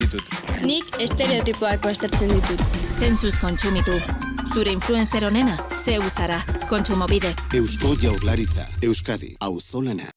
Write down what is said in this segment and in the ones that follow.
ditut. Nik estereotipoak baztertzen ditut. Zentzuz kontsumitu. Zure influencer onena, zeu zara. Kontsumobide. Eusko Jaurlaritza, Euskadi, auzolana.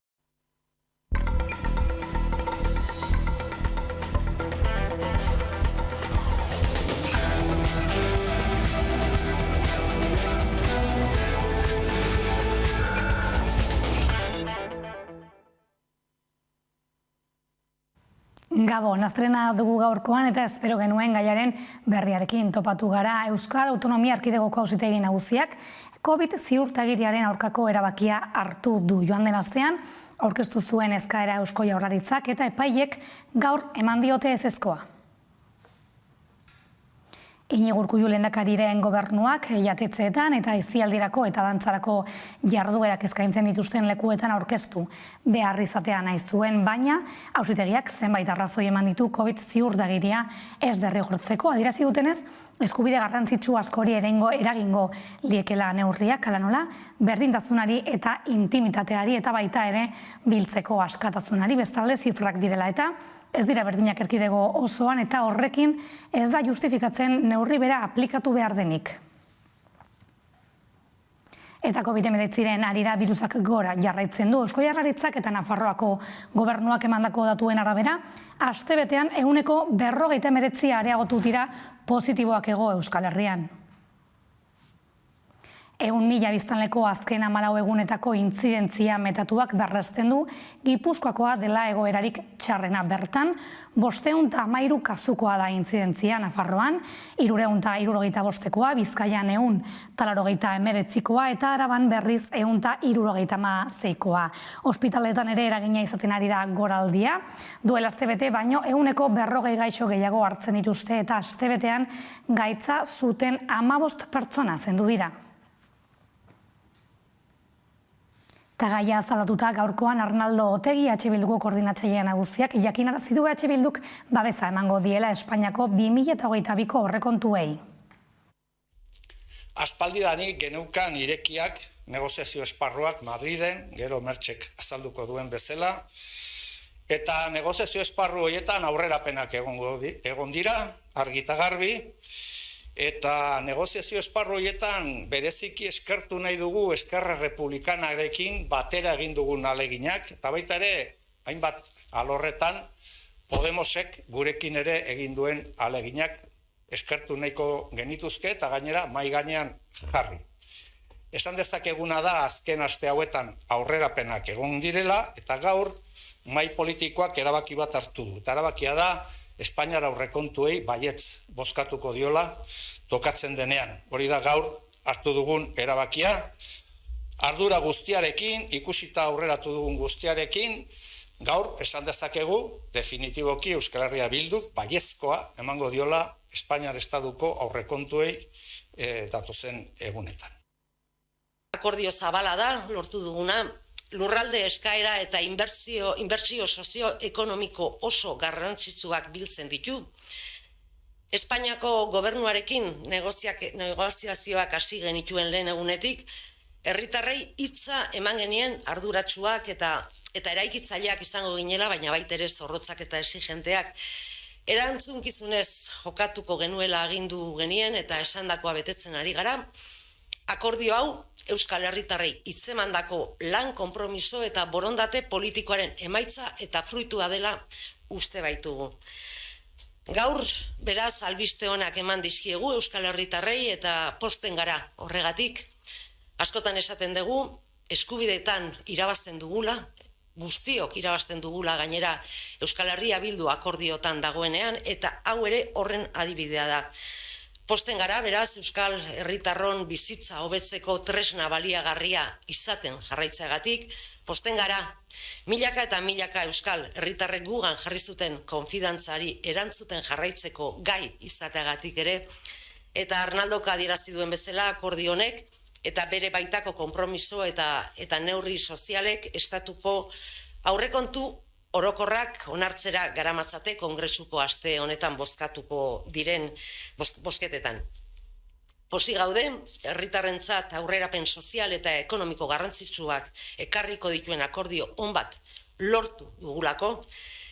Gabon, astrena dugu gaurkoan eta espero genuen gaiaren berriarekin topatu gara. Euskal Autonomia Erkidegoko Auzitegi Nagusiak COVID ziurtagiriaren aurkako erabakia hartu du. Joan den astean aurkeztu zuen eskaera Eusko Jaurlaritzak eta epaiek gaur eman diote ezezkoa. Iñigo Urkullu lehendakariaren gobernuak jatetxeetan eta aisialdirako eta dantzarako jarduerak eskaintzen dituzten lekuetan aurkeztu behar izatea nahi zuen, baina auzitegiak zenbait arrazoi eman ditu COVID ziurtagiria ez derrigortzeko. Adierazi dutenez, eskubide garrantzitsu askori eragingo liekela neurriak, hala nola, berdintasunari eta intimitateari eta baita ere biltzeko askatasunari, bestalde zifrak direla eta ez dira berdinak erkidego osoan eta horrekin ez da justifikatzen neurri bera aplikatu behar denik. Eta COVID-19 arira birusak gora jarraitzen du. Eusko Jaurlaritzak eta Nafarroako gobernuak emandako datuen arabera, astebetean 49 areagotu dira positiboak ego Euskal Herrian. 100.000 biztanleko azken 14 egunetako intzidentzia metatuak berresten du Gipuzkoakoa dela egoerarik txarrena bertan, 513 kasukoa da intzidentzia Nafarroan, 375koa, Bizkaian 189koa eta Araban berriz 176koa. Ospitaletan ere eragina izaten ari da goraldia, duela astebete baino 140 gaixo gehiago hartzen dituzte eta astebetean gaitza zuten 15 pertsona zendu dira. Eta gaia azalatuta gaurkoan Arnaldo Otegi EH Bilduko koordinatzaile nagusiak jakinarazi du EH Bilduk babesa emango diela Espainiako 2022ko aurrekontuei. Aspaldidanik geneukan irekiak negoziazio esparruak Madriden, gero Mertxek azalduko duen bezala, eta negoziazio esparru horietan aurrerapenak egon dira, argi eta garbi, eta negoziazio esparru horietan bereziki eskertu nahi dugu Eskerra Republikanarekin batera egin dugun aleginak, eta baita ere, hainbat alorretan, Podemosek gurekin ere egin duen aleginak eskertu nahiko genituzke eta gainera mahai gainean jarri. Esan dezakeguna da azken aste hauetan aurrerapenak egon direla eta gaur mahai politikoak erabaki bat hartu du. Eta erabakia da Espainiar aurrekontuei baietz bozkatuko diola tokatzen denean. Hori da gaur hartu dugun erabakia. Ardura guztiarekin, ikusita aurreratu dugun guztiarekin, gaur esan dezakegu definitiboki Euskal Herria Bilduk baiezkoa emango diola Espainiar Estaduko aurrekontuei datozen egunetan. Akordio zabala da, lortu duguna, lurralde eskaera eta inbertsio sozioekonomiko oso garrantzitsuak biltzen ditu. Espainiako gobernuarekin negoziazioak hasi genituen lehen egunetik, herritarrei hitza eman genien arduratsuak eta eraikitzaileak izango ginela, baina baita ere zorrotzak eta exigenteak. Erantzunkizunez jokatuko genuela agindu genien eta esandakoa betetzen ari gara. Akordio hau Euskal Herritarrei hitzemandako lan konpromiso eta borondate politikoaren emaitza eta fruitua dela uste baitugu. Gaur, beraz, albiste onak eman dizkiegu Euskal Herritarrei eta pozten gara horregatik. Askotan esaten dugu, eskubideetan irabazten dugula, guztiok irabazten dugula gainera Euskal Herria Bildu akordiotan dagoenean eta hau ere horren adibidea da. Posten gara, beraz, Euskal Herritarron bizitza hobetzeko tresna baliagarria izaten jarraitzeagatik, posten gara, milaka eta milaka Euskal Herritarrek gugan jarri zuten konfidantzari erantzuten jarraitzeko gai izateagatik ere, eta Arnaldok adierazi duen bezala akordio honek, eta bere baitako konpromiso eta neurri sozialek estatuko aurrekontu orokorrak onartzera garamatzate Kongresuko aste honetan bozkatuko diren bozketetan. Posi gaude, herritarrentzat aurrerapen sozial eta ekonomiko garrantzitsuak ekarriko dituen akordio on bat lortu dugulako,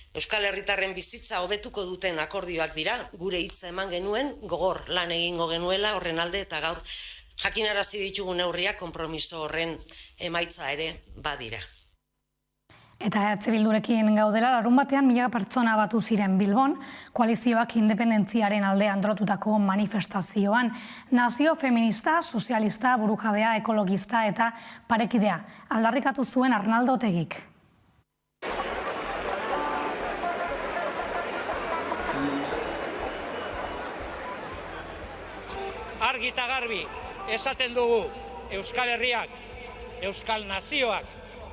Euskal Herritarren bizitza hobetuko duten akordioak dira, gure hitza eman genuen, gogor lan egingo genuela horren alde eta gaur jakinarazi ditugu neurriak konpromiso horren emaitza ere badira. Eta Bildurekin gaudela, larunbatean 1000 pertsona batu ziren Bilbon, koalizioak independentziaren alde antolotutako manifestazioan. Nazio feminista, sozialista, burujabea, ekologista eta parekidea. Aldarrikatu zuen Arnaldo Otegik. Argi eta garbi, esaten dugu Euskal Herriak, Euskal Nazioak,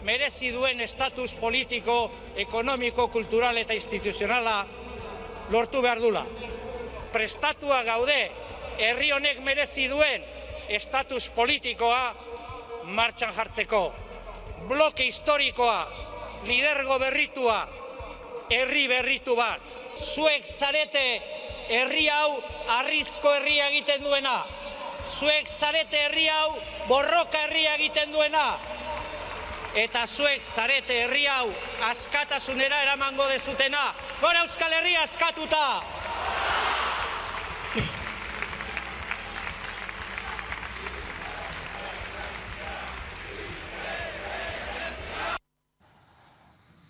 merezi duen estatus politiko, ekonomiko, kultural eta instituzionala lortu behar dula. Prestatua gaude, herri honek merezi duen estatus politikoa martxan jartzeko. Bloke historikoa, lidergo berritua, herri berritu bat. Zuek zarete herri hau harrizko herria egiten duena. Zuek zarete herri hau borroka herria egiten duena. Eta zuek zarete herri hau askatasunera eramango dezutena. Gora Euskal Herria askatuta!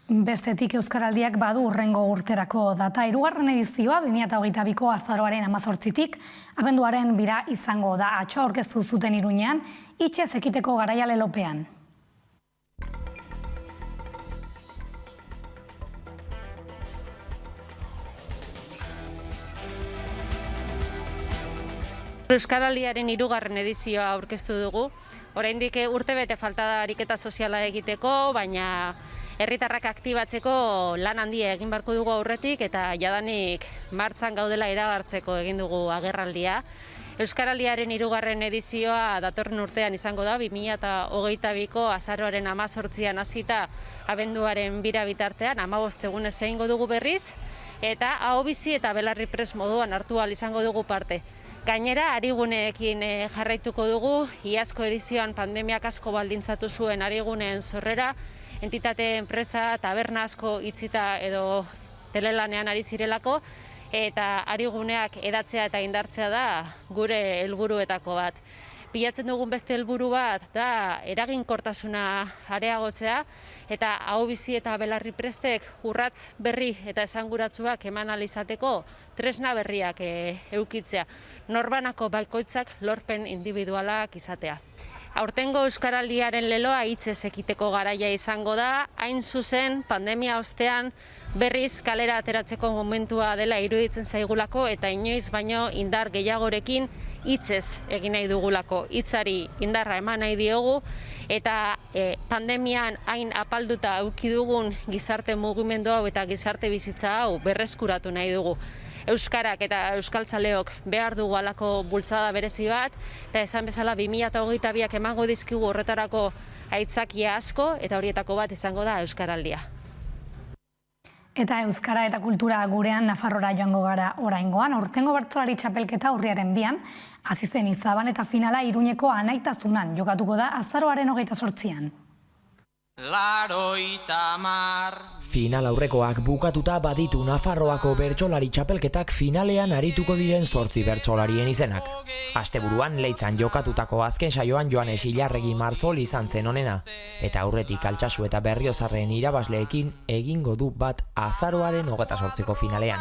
Bestetik Euskaraldiak badu hurrengo urterako data. 3. edizioa 2022ko azaroaren 18tik abenduaren 2 izango da. Atzo aurkeztu zuten Iruñean, itxez ekiteko garaia lelopean. Euskaraldiaren 3. edizioa aurkeztu dugu. Oraindik urtebete falta da ariketa soziala egiteko, baina herritarrak aktibatzeko lan handia egin beharko dugu aurretik eta jadanik martxan gaudela iragartzeko egin dugu agerraldia. Euskaraldiaren 3. edizioa datorren urtean izango da, 2022ko azaroaren 18an hasita abenduaren 2 bitartean, 15 egunez egingo dugu berriz, eta ahobizi eta belarri prest moduan hartu ahal izango dugu parte. Gainera, ariguneekin jarraituko dugu, iazko edizioan pandemiak asko baldintzatu zuen ariguneen sorrera, entitate, enpresa, taberna asko itzita edo telelanean ari zirelako, eta ariguneak eratzea eta indartzea da gure helburuetako bat. Bilatzen dugun beste helburu bat da eraginkortasuna areagotzea eta ahobizi eta belarri prestek urrats berri eta esanguratsuak eman ahal izateko tresna berriak edukitzea. Norbanako bakoitzak lorpen indibidualak izatea. Aurtengo Euskaraldiaren leloa hitzez ekiteko garaia izango da, hain zuzen pandemia ostean berriz kalera ateratzeko momentua dela iruditzen zaigulako eta inoiz baino indar gehiagorekin hitzez egin nahi dugulako. Hitzari indarra eman nahi diogu eta pandemian hain apalduta eduki dugun gizarte mugimendu hau eta gizarte bizitza hau berreskuratu nahi dugu. Euskarak eta euskaltzaleok behar dugu halako bultzada berezi bat, eta esan bezala 2022ak emango dizkigu horretarako aitzakia asko, eta horietako bat izango da Euskaraldia. Eta euskara eta kultura gurean Nafarrora joango gara oraingoan. Aurtengo bertsolari txapelketa urriaren 2an, hasi zen Izaban eta finala Iruñeko Anaitazunan jokatuko da azaroaren 28an. Final aurrekoak bukatuta baditu Nafarroako bertsolari txapelketak finalean arituko diren 8 bertsolarien izenak. Asteburuan Leitzan jokatutako azken saioan Joanes Ilarregi Marzol izan zen onena, eta aurretik Altsasu eta Berriozarren irabazleekin egingo du bat azaroaren 28ko finalean.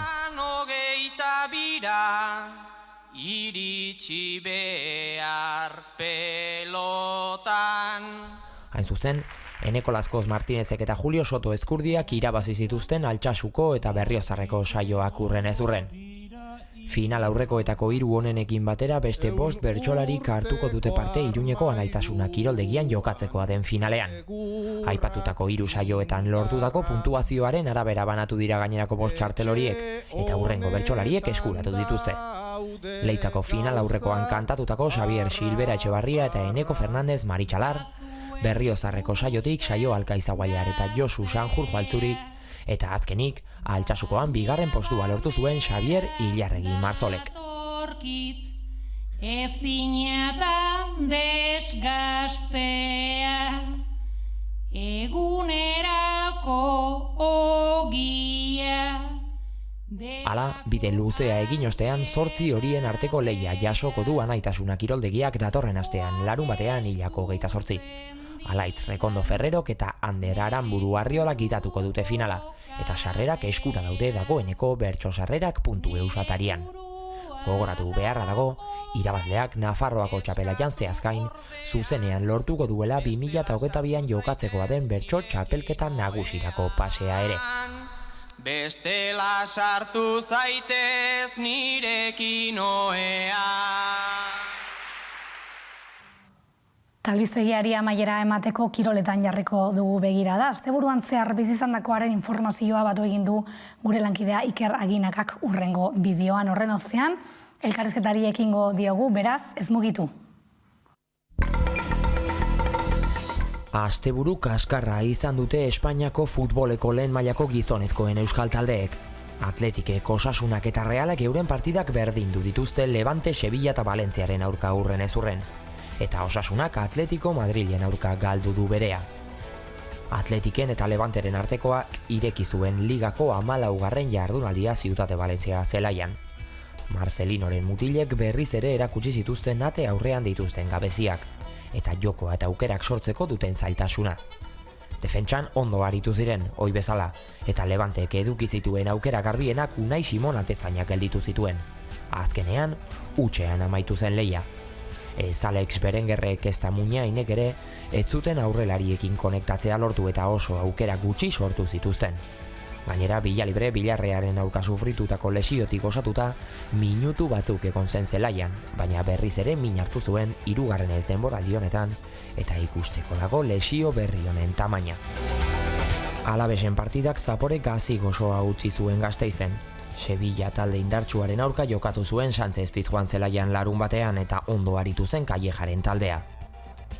Iritsi behar pelotan. Hain zuzen, Eneko Lazkoz Martinezek eta Julio Soto Ezkurdiak irabazi zituzten Altsasuko eta Berriozarreko saioak urren ez urren. Final aurrekoetako 3 onenekin batera beste 5 bertsolarik hartuko dute parte Iruñeko Anaitasuna kiroldegian jokatzekoa den finalean. Aipatutako 3 saioetan lortutako puntuazioaren arabera banatu dira gainerako 5 txartel horiek, eta hurrengo bertsolariek eskuratu dituzte. Leitzako final aurrekoan kantatutako Xavier Silbera Etxebarria eta Eneko Fernandez Maritxalar, Berriozarreko saiotik Saio Alkaizaguailar eta Josu Sanjur Joaltzuri, eta azkenik, Altsasukoan 2. postua lortu zuen Xavier Ilarregi Marzolek. Ezinata desgastea, egunerako ogia. Hala, bide luzea egin ostean 8 horien arteko lehia jasoko du Anaitasuna kiroldegiak datorren astean, larun batean hilako 28. Alaitz Rekondo Ferrerok eta Ander Aranburu Arriolak gidatuko dute finala, eta sarrerak eskura daude dagoeneko bertsosarrerak.eus atarian. Gogoratu beharra dago, irabazleak Nafarroako txapela janzteaz gain, zuzenean lortuko duela 2022an jokatzekoa den bertso txapelketa nagusirako pasea ere. Bestela sartu zaitez nirekin ohea. Talbistegiari amaiera emateko kiroletan jarriko dugu begirada. Asteburuan zehar bizizandakoaren informazioa batu egin du gure lankidea Iker Aginakak hurrengo bideoan. Horren ostean, elkarrizketari ekingo diogu, beraz, ez mugitu. Asteburu kaskarra izan dute Espainiako futboleko lehen mailako gizonezkoen euskal taldeek. Atletikek, Osasunak eta Realak euren partidak berdindu dituzte Levante, Sevilla eta Valentziaren aurka hurren ezurren. Eta Osasunak Atletico Madrilen aurka galdu du berea. Atletiken eta Levanteren artekoak ireki zuen ligako 14. jardunaldia Ziutate Valentzia zelaian. Marcelinoren mutilek berriz ere erakutsi zituzten ate aurrean dituzten gabeziak, eta jokoa eta aukerak sortzeko duten zailtasuna. Defentsan ondo aritu ziren, ohi bezala, eta Levantek eduki zituen aukera garbienak Unai Simon atezainak gelditu zituen. Azkenean, hutsean amaitu zen lehia. Ez Alex Berengerrek ezta Muñainek ere, ez zuten aurrelariekin konektatzea lortu eta oso aukera gutxi sortu zituzten. Gainera, Villalibre Villarrearen aurka sufritutako lesiotik osatuta, minutu batzuk egon zen zelaian, baina berriz ere min hartu zuen 3. denboraldi honetan, eta ikusteko dago lesio berri honen tamaina. Alavesen partidak Zapore gazi gozoa utzi zuen Gasteizen. Sevilla talde indartsuaren aurka jokatu zuen Sánchez Pizjuan zelaian larun batean eta ondo aritu zen Kallejaren taldea.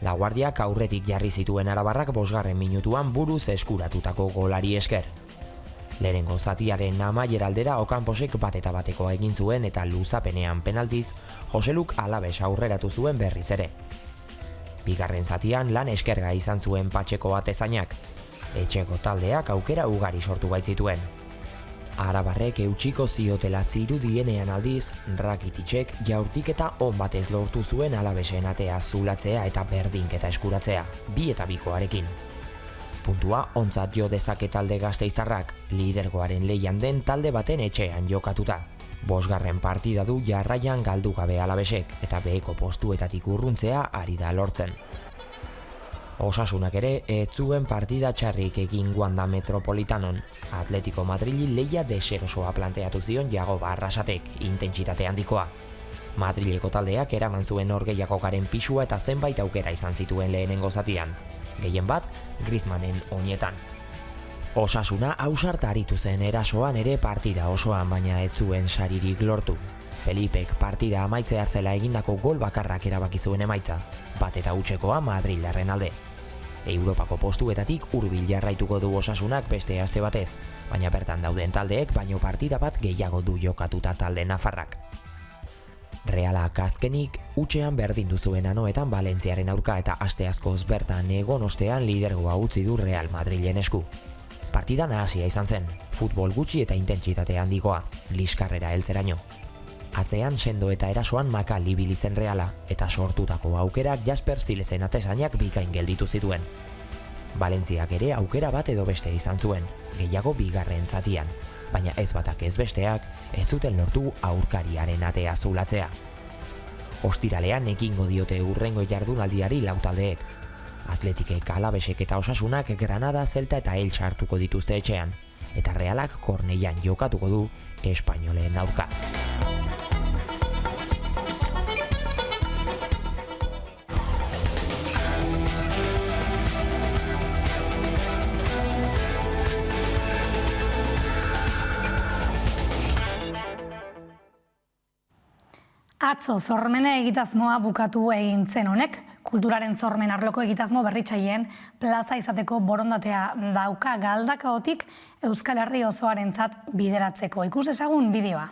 Laguardiak aurretik jarri zituen arabarrak 5. minutuan buruz eskuratutako golari esker. Lehenengo zatiaren amaiera aldera Okamposek bat eta batekoa egin zuen eta luzapenean penaltiz Joseluk Alaves aurreratu zuen berriz ere. Bigarren zatian lan eskerga izan zuen Patxeko atezainak. Etxeko taldeak aukera ugari sortu baitzituen. Arabarrek eutxiko ziotela zirudienean aldiz, Rakititzek jaurtiketa on batez lortu zuen Alavesen atea zulatzea eta berdinketa eskuratzea, 2-2koarekin. Puntua ontzat jo dezake talde gasteiztarrak, lidergoaren lehian den talde baten etxean jokatuta. 5. partida du jarraian galdu gabe Alavesek, eta beheko postuetatik urruntzea ari da lortzen. Osasunak ere ez zuen partida txarrik egin Wanda Metropolitanon. Atletico Madrili lehia deserosoa planteatu zion Jagoba Arrasatek, intentsitate handikoa. Madrileko taldeak eraman zuen norgehiagokaren pisua eta zenbait aukera izan zituen lehenengo zatian. Gehien bat, Griezmannen oinetan. Osasuna ausarta aritu zen erasoan ere partida osoan, baina ez zuen saririk lortu. Felipek partida amaitze hartzela egindako gol bakarrak erabaki zuen emaitza, bat eta hutsekoa Madrildarren alde. Europako postuetatik hurbil jarraituko du Osasunak beste aste batez, baina bertan dauden taldeek baino partida bat gehiago du jokatuta talde nafarrak. Realak azkenik, hutsean berdindu zuen anoetan Valentziaren aurka eta aste askoz bertan egon ostean lidergoa utzi du Real Madrilen esku. Partida nahasia izan zen, futbol gutxi eta intentsitate handikoa, liskarrera heltzeraino. Atzean sendo eta erasoan Makal ibili zen Reala, eta sortutako aukerak Jasper Zilesen atezainak bikain gelditu zituen. Valentziak ere aukera bat edo beste izan zuen, gehiago bigarren zatian, baina ez batak ez besteak, ez zuten lortu aurkariaren atea zulatzea. Ostiralean ekingo diote hurrengo jardunaldiari lau taldeek. Atletikek, Alavesek eta Osasunak Granada, Celta eta Elche hartuko dituzte etxean, eta Realak Korneian jokatuko du Espainolen aurka. Atzo sormene egitazmoa bukatu egin zen honek, kulturaren sormen arloko egitazmo berritzaileen plaza izateko borondatea dauka Galdakaotik Euskal Herri osoarentzat bideratzeko. Ikus ezagun bideoa.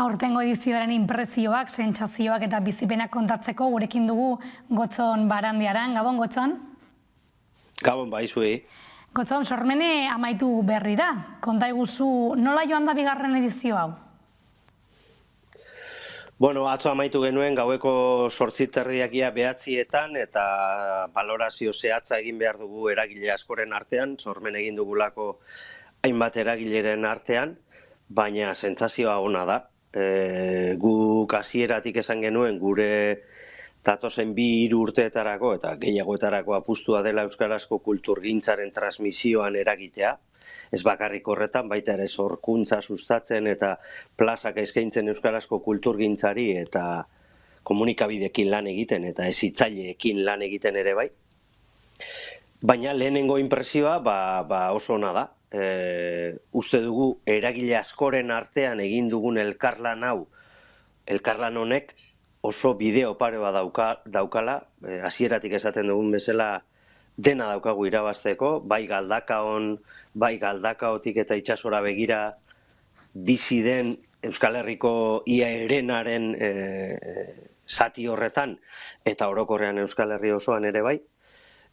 Aurtengo edizioaren impresioak, sentsazioak eta bizipenak kontatzeko gurekin dugu Gotzon Barandiaran. Gabon, Gotzon? Gabon, bai, zuei. Gotzon, sormene amaitu berri da. Konta iguzu, nola joan da bigarren edizio hau? Bueno, atzo amaitu genuen gaueko 8:30 behatzietan eta balorazio zehatza egin behar dugu eragile askoren artean, sormen egin dugulako hainbat eragileren artean, baina sentsazioa ona da. Guk hasieratik esan genuen gure datozen 2-3 urteetarako eta gehiagoetarako apustua dela euskarazko kulturgintzaren transmisioan eragitea. Ez bakarrik horretan, baita ere sorkuntza sustatzen eta plazak eskaintzen euskarazko kulturgintzari eta komunikabideekin lan egiten eta hezitzaileekin lan egiten ere bai. Baina lehenengo inpresioa oso ona da. Uste dugu eragile askoren artean egin dugun elkarlan hau, elkarlan honek oso bideo pare bat daukala, hasieratik esaten dugun bezala dena daukagu irabazteko, bai Galdakaon, bai Galdakaotik eta itsasora begira bizi den Euskal Herriko ia herenaren zati horretan eta orokorrean Euskal Herri osoan ere bai.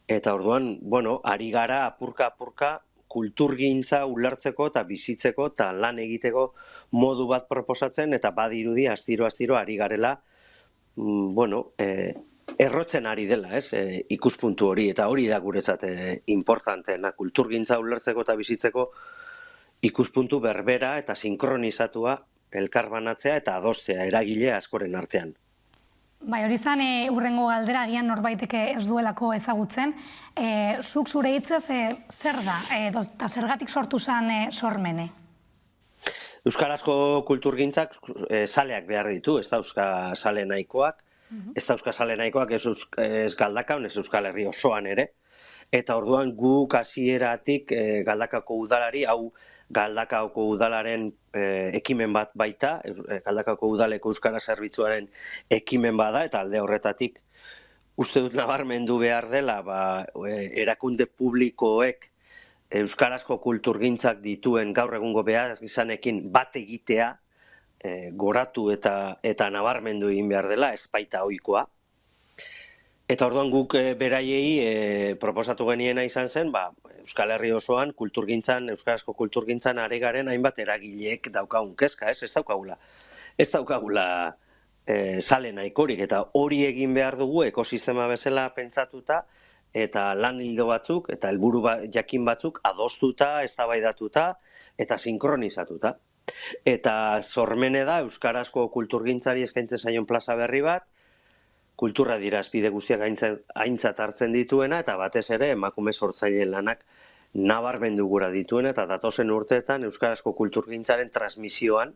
Eta orduan, ari gara apurka-apurka kulturgintza ulertzeko eta bizitzeko eta lan egiteko modu bat proposatzen eta badirudi astiro ari garela, errotzen ari dela, ikuspuntu hori, eta hori da guretzat importanteena, kulturgintza ulertzeko eta bizitzeko ikuspuntu berbera eta sinkronizatua elkarbanatzea eta adostea eragile askoren artean. Bai, hori zan hurrengo galdera, agian norbaiteke ez duelako ezagutzen. Zuk zure hitzez zer da, eta zergatik sortu zen sormene? Euskarazko kulturgintzak saleak behar ditu, ez dauzka sale nahikoak, ez Galdakaon, ez Euskal Herri osoan ere, eta orduan guk hasieratik Galdakako udalari, hau Galdakaoko udalaren ekimen bat baita, Galdakako udaleko euskara zerbitzuaren ekimen bada, eta alde horretatik uste dut nabarmendu behar dela, erakunde publikoek euskarazko kulturgintzak dituen gaur egungo behar izanekin bat egitea, goratu eta nabarmendu egin behar dela, ez baita ohikoa. Eta orduan guk beraiei proposatu geniena izan zen, Euskal Herri osoan euskarazko kulturgintzan ari garen hainbat eragileek daukagun kezka, ez daukagula sale nahikorik, eta hori egin behar dugu ekosistema bezala pentsatuta, eta lan ildo batzuk, eta helburu jakin batzuk adostuta, eztabaidatuta eta sinkronizatuta. Eta sormene da euskarazko kulturgintzari eskaintzen zaion plaza berri bat, kultura dira azpide guztiak aintzat hartzen dituena, eta batez ere emakume sortzaileen lanak nabarmendu gura dituena, eta datozen urteetan euskarazko kulturgintzaren transmisioan,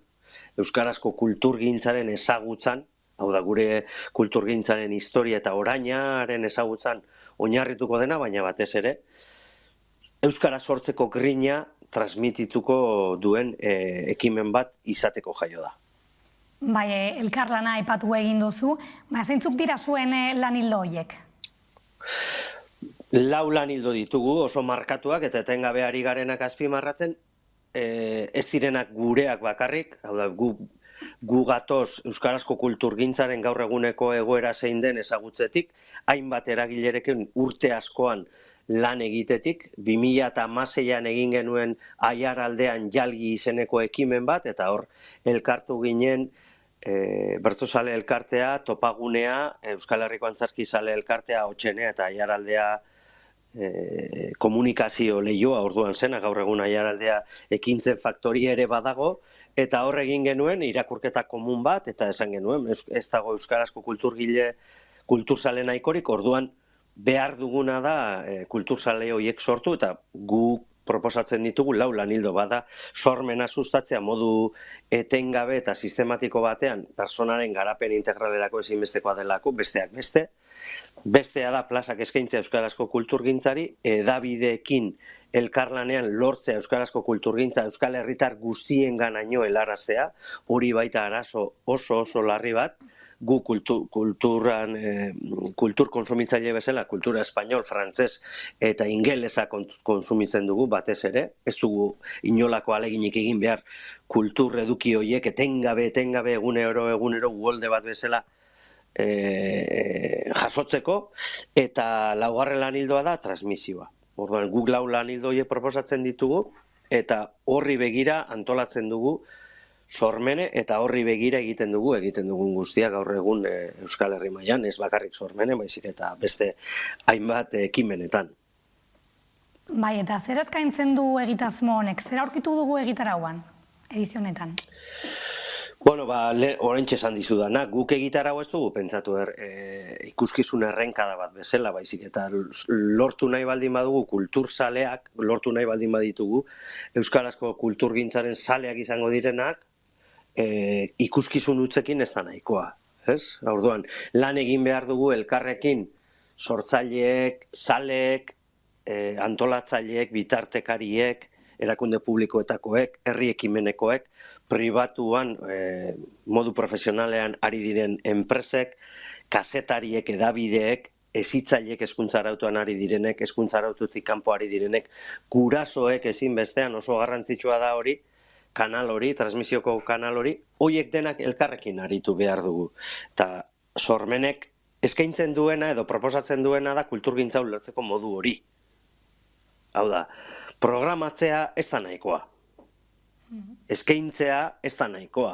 euskarazko kulturgintzaren ezagutzan, hau da gure kulturgintzaren historia eta orainaren ezagutzan oinarrituko dena, baina batez ere euskara sortzeko grina transmitituko duen ekimen bat izateko jaio da. Bai, elkarlana aipatu egin duzu, zeintzuk dira zuen lan ildo horiek? 4 lan ildo ditugu, oso markatuak eta etengabe ari garenak azpimarratzen, ez direnak gureak bakarrik, hau da, gu gatoz euskarazko kulturgintzaren gaur eguneko egoera zein den ezagutzetik, hainbat eragilerekin urte askoan lan egitetik, 2016an egin genuen Aiaraldean Jalgi izeneko ekimen bat, eta hor elkartu ginen Bertsozale elkartea, Topagunea, Euskal Herriko Antzerki Zale elkartea, Otxenea eta Aiaraldea komunikazio lehioa orduan zena, gaur egun Aiaraldea ekintzen faktoria ere badago, eta hor egin genuen irakurketa komun bat, eta esan genuen, ez dago euskarazko kulturzale nahikorik, orduan behar duguna da kulturzale horiek sortu, eta gu proposatzen ditugu 4 lan ildo bada, sormena sustatzea modu etengabe eta sistematiko batean, personaren garapen integralerako ezinbestekoa delako, besteak beste. Bestea da plazak eskaintzea euskarazko kulturgintzari, hedabideekin elkarlanean lortzea euskarazko kulturgintza Euskal Herritar guztienganaino helaraztea, hori baita arazo oso larri bat, gu kultur konsumitzaile bezala, kultura espanyol, frantzez eta ingelesa konsumitzen dugu batez ere, ez dugu inolako aleginik egin behar kultur eduki horiek etengabe egunero uholde bat bezala jasotzeko, eta laugarren lanildoa da transmisioa. Orduan, guk lau lanildo horiek proposatzen ditugu, eta horri begira antolatzen dugu sormene, eta horri begira egiten dugun guztia gaur egun Euskal Herri mailan, ez bakarrik sormene, baizik eta beste hainbat ekimenetan. Bai, eta zer eskaintzen du egitasmo honek? Zer aurkitu dugu egitarauan, edizionetan? Bueno, oraintxe esan dizudana, guk egitarau ez dugu pentsatu ikuskizun errenkada bat bezala, baizik eta lortu nahi baldin badugu kulturzaleak, lortu nahi baldin baditugu, euskarazko kulturgintzaren zaleak izango direnak, ikuskizun utzekin ez da nahikoa. Orduan, lan egin behar dugu elkarrekin sortzaileek, zaleek, antolatzaileek, bitartekariek, erakunde publikoetakoek, herri ekimenekoek, pribatuan, modu profesionalean ari diren enpresek, kazetariek, edabideek, hezitzaileek hezkuntza arautuan ari direnek, hezkuntza araututik kanpo ari direnek, gurasoek ezinbestean oso garrantzitsua da hori, kanal hori, transmisioko kanal hori, horiek denak elkarrekin aritu behar dugu. Eta sormenek eskaintzen duena edo proposatzen duena da kulturgintza ulertzeko modu hori. Hau da, programatzea ez da nahikoa. Eskaintzea ez da nahikoa.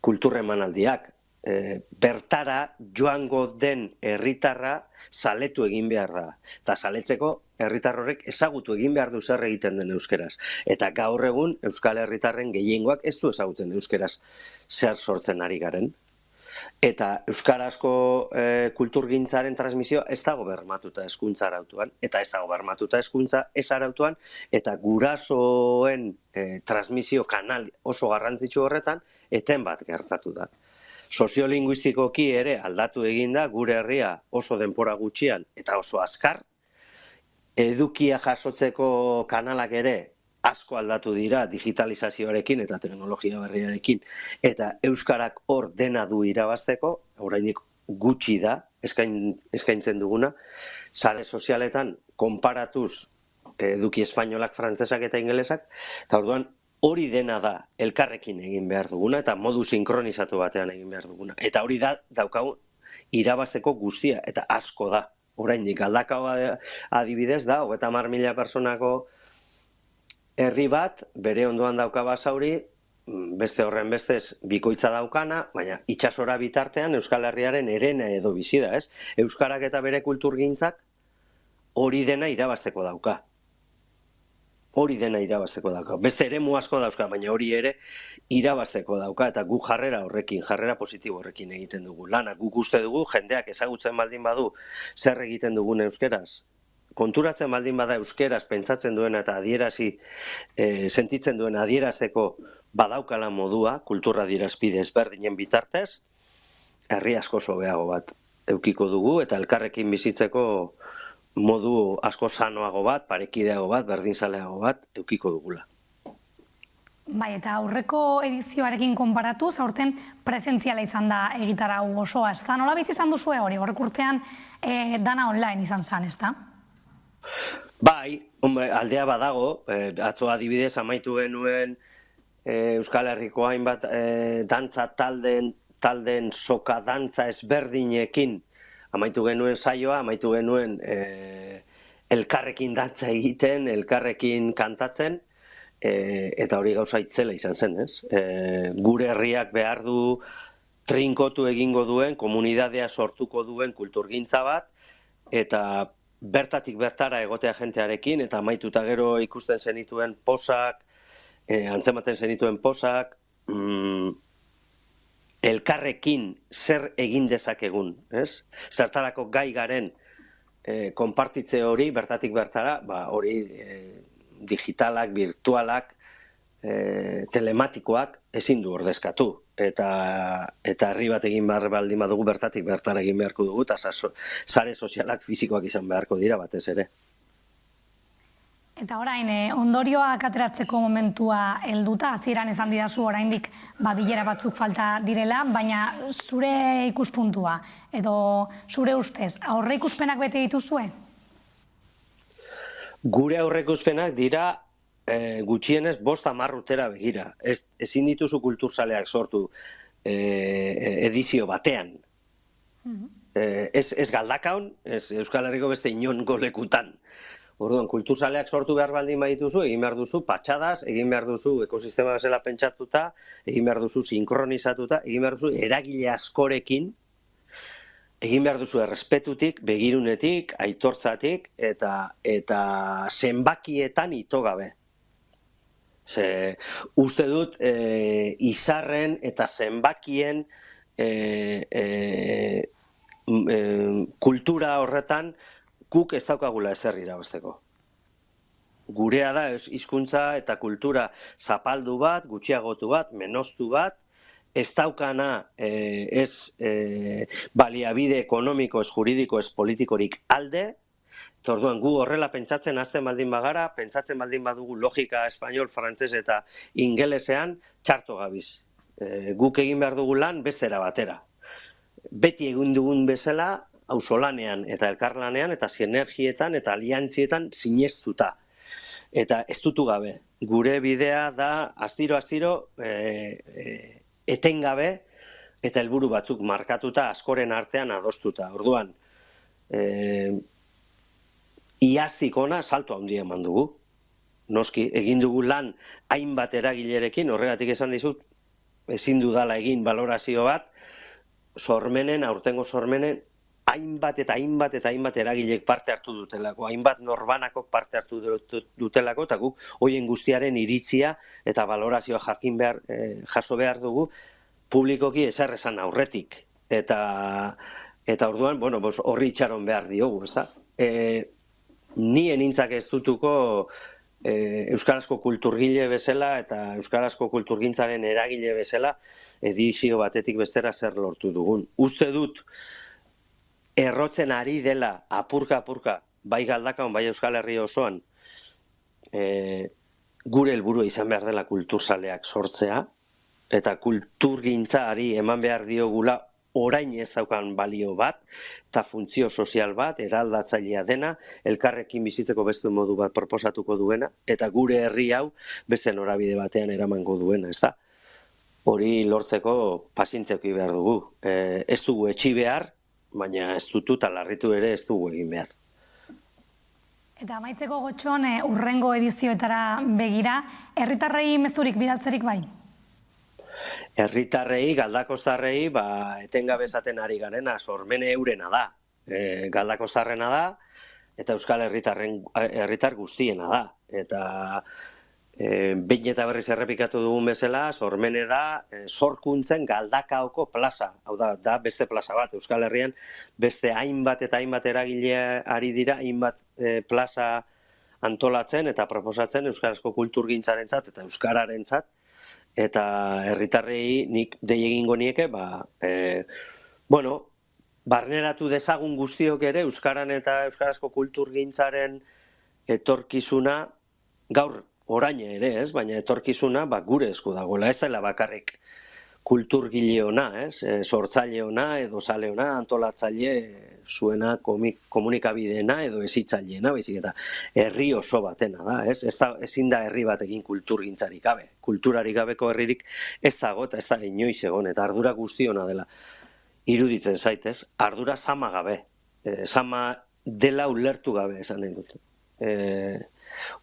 Kultur emanaldiak. Bertara joango den herritarra saletu egin behar da. Eta saletzeko herritar horrek ezagutu egin behar du zer egiten den euskeraz. Eta gaur egun euskal herritarren gehiengoak ez du ezagutzen euskeraz zer sortzen ari garen. Eta euskarazko kulturgintzaren transmisioa ez dago bermatuta hezkuntza arautuan, eta ez dago bermatuta hezkuntza ez arautuan, eta gurasoen transmisio kanal oso garrantzitsu horretan eten bat gertatu da. Soziolinguistikoki ere aldatu egin da gure herria oso denbora gutxian eta oso azkar, edukia jasotzeko kanalak ere asko aldatu dira digitalizazioarekin eta teknologia berriarekin, eta euskarak hor dena du irabazteko, oraindik gutxi da eskaintzen duguna, sare sozialetan konparatuz eduki espainolak, frantzesak eta ingelesak, eta orduan hori dena da elkarrekin egin behar duguna, eta modu sinkronizatu batean egin behar duguna. Eta hori da daukagu irabazteko guztia, eta asko da. Oraindik Galdakao adibidez da, 30.000 personako herri bat, bere ondoan dauka basauri, beste horren bestez bikoitza daukana, baina itsasora bitartean Euskal Herriaren herena edo bizi da, ez? Euskarak eta bere kulturgintzak hori dena irabazteko dauka. Hori dena irabazteko dauka. Beste eremu asko dauzka, baina hori ere irabazteko dauka, eta gu jarrera horrekin, jarrera positibo horrekin egiten dugu. Lana guk uste dugu, jendeak ezagutzen baldin badu zer egiten dugun euskeraz, konturatzen baldin bada euskeraz pentsatzen duena eta adierazi sentitzen duena adierazteko badaukala modua, kultura adierazpide ezberdinen bitartez, herri asko hobeago bat edukiko dugu eta elkarrekin bizitzeko modu asko sanoago bat, parekideago bat, berdinzaleago bat edukiko dugula. Bai, eta aurreko edizioarekin konparatuz, aurten presentziala izan da egitarau osoa, ez da? Nola bizi izan duzue hori? Horrek urtean dana online izan zen, ez da? Bai, aldea badago, atzo adibidez amaitu genuen Euskal Herriko hainbat dantza talden soka dantza ezberdinekin amaitu genuen saioa, amaitu genuen elkarrekin dantza egiten, elkarrekin kantatzen, eta hori gauza itzela izan zen, ez? Gure herriak behar du trinkotu egingo duen, komunidadea sortuko duen kulturgintza bat, eta bertatik bertara egotea jentearekin, eta amaituta gero ikusten zenituen posak, antzematen zenituen posak, elkarrekin zer egin dezakegun, ez? Zertarako gai garen konpartitze hori, bertatik bertara, hori digitalak, virtualak, telematikoak ezin du ordezkatu. Eta herri bat egin behar baldin badugu bertatik bertara egin beharko dugu, eta sare sozialak fisikoak izan beharko dira batez ere. Eta orain, ondorioak ateratzeko momentua helduta, hasieran esan didazu oraindik bilera batzuk falta direla, baina zure ikuspuntua edo zure ustez, aurreikuspenak bete dituzue? Gure aurreikuspenak dira gutxienez 5-10 urtera begira. Ezin dituzu kulturzaleak sortu edizio batean. Ez Galdakaon, ez Euskal Herriko beste inongo lekutan. Orduan, kulturzaleak sortu behar baldin badituzu, egin behar duzu patxadaz, egin behar duzu ekosistema bezala pentsatuta, egin behar duzu sinkronizatuta, egin behar duzu eragile askorekin, egin behar duzu errespetutik, begirunetik, aitortzatik, eta zenbakietan ito gabe. Uste dut, izarren eta zenbakien kultura horretan, guk ez daukagula ezer irabazteko. Gurea da hizkuntza eta kultura zapaldu bat, gutxiagotu bat, menoztu bat, ez daukana ez baliabide ekonomiko, ez juridiko, ez politikorik alde, eta orduan gu horrela pentsatzen hasten baldin bagara, pentsatzen baldin badugu logika espainol, frantses eta ingelesean txarto gabiz. Guk egin behar dugu lan bestera batera. Beti egin dugun bezala, auzolanean eta elkarlanean eta sinergietan eta aliantzietan sinestuta. Eta ez dutu gabe. Gure bidea da astiro-astiro etengabe eta helburu batzuk markatuta askoren artean adostuta. Orduan, iaztik ona salto handia eman dugu. Noski, egin dugu lan hainbat eragilerekin, horregatik esan dizut, ezin dudala egin balorazio bat, aurtengo sormenen, hainbat eragilek parte hartu dutelako, hainbat norbanakok parte hartu dutelako, eta guk hoien guztiaren iritzia eta balorazioa jaso behar dugu publikoki ezer esan aurretik. Eta orduan, horri itxaron behar diogu, ezta? Ni enintzak ez dutuko euskarazko kulturgile bezala eta euskarazko kulturgintzaren eragile bezala edizio batetik bestera zer lortu dugun. Uste dut, errotzen ari dela apurka, bai Galdakaon, bai Euskal Herri osoan, gure helburua izan behar dela kulturzaleak sortzea, eta kulturgintzari eman behar diogula orain ez daukan balio bat, eta funtzio sozial bat, eraldatzailea dena, elkarrekin bizitzeko beste modu bat proposatuko duena, eta gure herri hau beste norabide batean eramango duena, ez da? Hori lortzeko pazientzioki behar dugu. Ez dugu etxi behar, baina ez dutu eta larritu ere ez dugu egin behar. Eta amaitzeko Gotxon, hurrengo edizioetara begira, herritarrei mezurik bidaltzerik bai? Herritarrei, galdakoztarrei, etengabe esaten ari garena, sormene eurena da. Galdakoztarrena da, eta Euskal herritar guztiena da. Eta behin eta berriz errepikatu dugun bezala, sormene da sorkuntzen Galdakaoko plaza. Hau da beste plaza bat. Euskal Herrian beste hainbat eta hainbat eragile ari dira, hainbat plaza antolatzen eta proposatzen euskarazko kulturgintzarentzat eta euskararentzat. Eta herritarrei nik dei egingo nieke, barneratu dezagun guztiok ere euskaran eta euskarazko kulturgintzaren etorkizuna gaur orain ere, ez, baina etorkizuna gure esku dagoela, ez dela bakarrik kulturgile ona, sortzaile ona edo sale ona, antolatzaile zuena komunikabideena edo hezitzaileena, baizik eta herri oso batena da, ez? Ezin da herri bat egin kulturgintzarik gabe. Kulturarik gabeko herririk ez dago eta ez da inoiz egon, eta ardura guztiona dela. Iruditzen zaitez, ardura sama gabe. Sama dela ulertu gabe, esan nahi dut.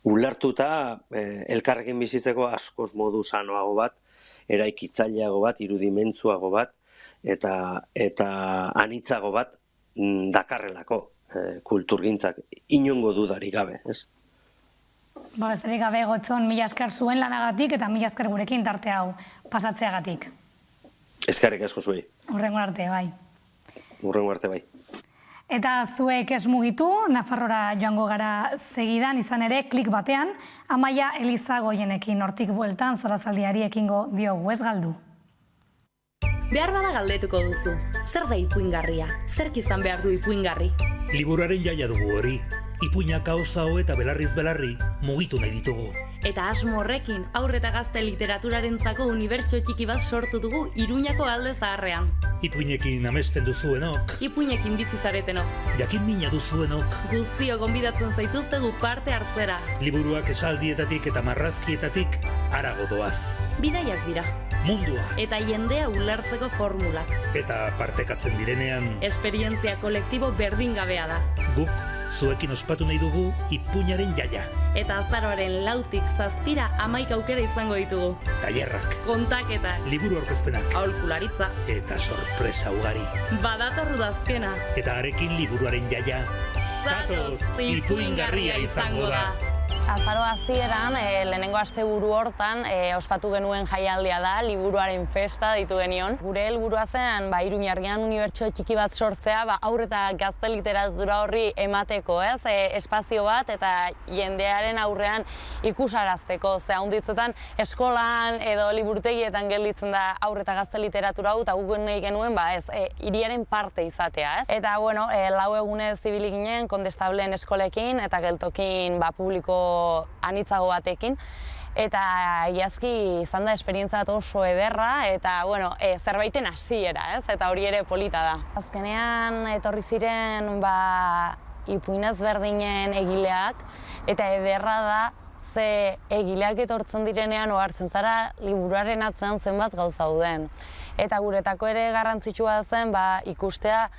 Ulertuta elkarrekin bizitzeko askoz modu sanoago bat, eraikitzaileago bat, irudimentzuago bat, eta anitzago bat dakarrelako kulturgintzak, inongo dudarik gabe, ez? Besterik gabe Gotxon, mila esker zuen lanagatik eta mila esker gurekin tarte hau pasatzeagatik. Eskerrik asko zuei. Hurrengo arte, bai. Hurrengo arte, bai. Eta zuek ez mugitu, Nafarrora joango gara segidan, izan ere, klik batean, Amaia Eliza Goienekin hortik bueltan zorazaldiari ekingo diogu, ez galdu. Behar bada galdetuko duzu, zer da ipuingarria? Zerk izan behar du ipuingarri? Liburuaren jaia dugu hori. Ipuinak hau eta belarriz belarri mugitu nahi ditugu. Eta asmo horrekin, haur eta gazte literaturarentzako unibertso txiki bat sortu dugu Iruñako Alde Zaharrean. Ipuinekin amesten duzuenok, Ipuinekin bizi zaretenok, jakin mina duzuenok, guztiok gonbidatzen zaituztegu parte hartzera. liburuak esaldietatik eta marrazkietatik harago doaz. Bidaiak dira. Mundua. Eta jendea ulertzeko formulak. Eta partekatzen direnean, Esperientzia kolektibo berdingabea da. guk zuekin ospatu nahi dugu Ipuinaren jaia. Eta azaroaren 4tik 7 11 aukera izango ditugu. Tailerrak, Kontaketak, liburu aurkezpenak, aholkularitza, eta sorpresa ugari. badatorru da azkena. Eta harekin liburuaren jaia, Zatoz, ipuingarria izango da. Azaro hasieran, lehenengo asteburu hortan, ospatu genuen jaialdia da, liburuaren festa ditu genion. Gure helburua zen, Iruñarrian unibertso txiki bat sortzea, haur eta gazte literatura horri emateko, espazio bat eta jendearen aurrean ikusarazteko. Ze handitzetan eskolan edo liburutegietan gelditzen da aur eta gazte literatura hau, eta guk nahi genuen, hiriaren parte izatea, Eta, bueno, 4 egunez ibili ginen, Kondestableen eskolekin eta geltokin publiko anitzago batekin, eta iazki izan da esperientzia bat oso ederra, eta zerbaiten hasiera, eta hori ere polita da. Azkenean etorri ziren ipuin ezberdinen egileak, eta ederra da ze egileak etortzen direnean ohartzen zara liburuaren atzean zenbat gauza dauden. Eta guretako ere garrantzitsua zen ikustea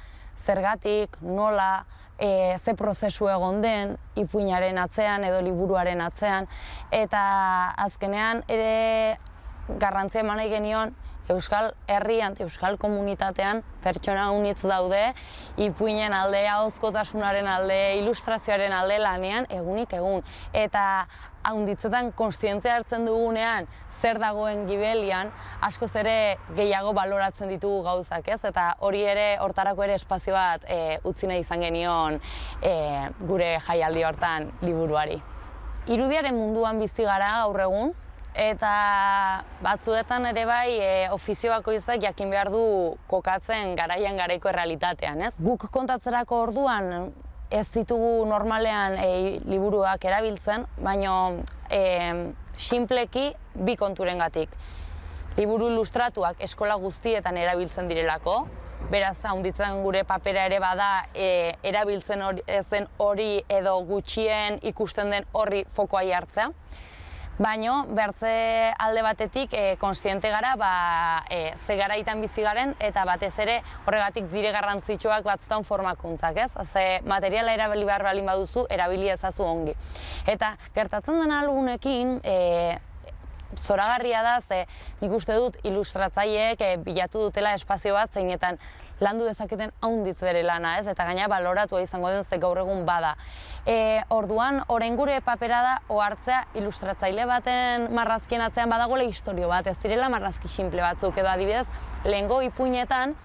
zergatik, nola, ze prozesu egon den ipuinaren atzean edo liburuaren atzean, eta azkenean ere garrantzia eman nahi genion Euskal Herrian, Euskal Komunitatean pertsona unitz daude, ipuinen alde, ahozkotasunaren alde, ilustrazioaren alde lanean egunik egun. Eta haunditzetan konstientzia hartzen dugunean zer dagoen gibelian, askoz ere gehiago baloratzen ditugu gauzak, Eta hori ere, hortarako ere espazio bat utzi nahi izan genion gure jaialdi hortan liburuari. Irudiaren munduan bizi gara gaur egun, eta batzuetan ere ofizio bakoitzak jakin behar du kokatzen garaian garaiko errealitatean, Guk kontatzerako orduan ez ditugu normalean liburuak erabiltzen, baina sinpleki bi konturengatik. Liburu ilustratuak eskola guztietan erabiltzen direlako, beraz handitzen gure papera ere bada erabiltzen ez den hori edo gutxien ikusten den horri fokoa jartzea. Baina, bertze alde batetik, konstiente gara, ze garaitan bizi garen, eta batez ere horregatik dire garrantzitsuak batzutan formakuntzak, Ze materiala erabili behar balin baduzu, erabili ezazu ongi. Eta gertatzen den algunekin, zoragarria da, ze nik uste dut ilustratzaileek bilatu dutela espazio bat zeinetan landu dezaketen haunditz bere lana, Eta gaina baloratua izango den ze gaur egun bada. Orduan, orain gure papera da ohartzea ilustratzaile baten marrazkien atzean badagoela istorio bat, ez direla marrazki simple batzuk, edo adibidez, lehengo ipuinetan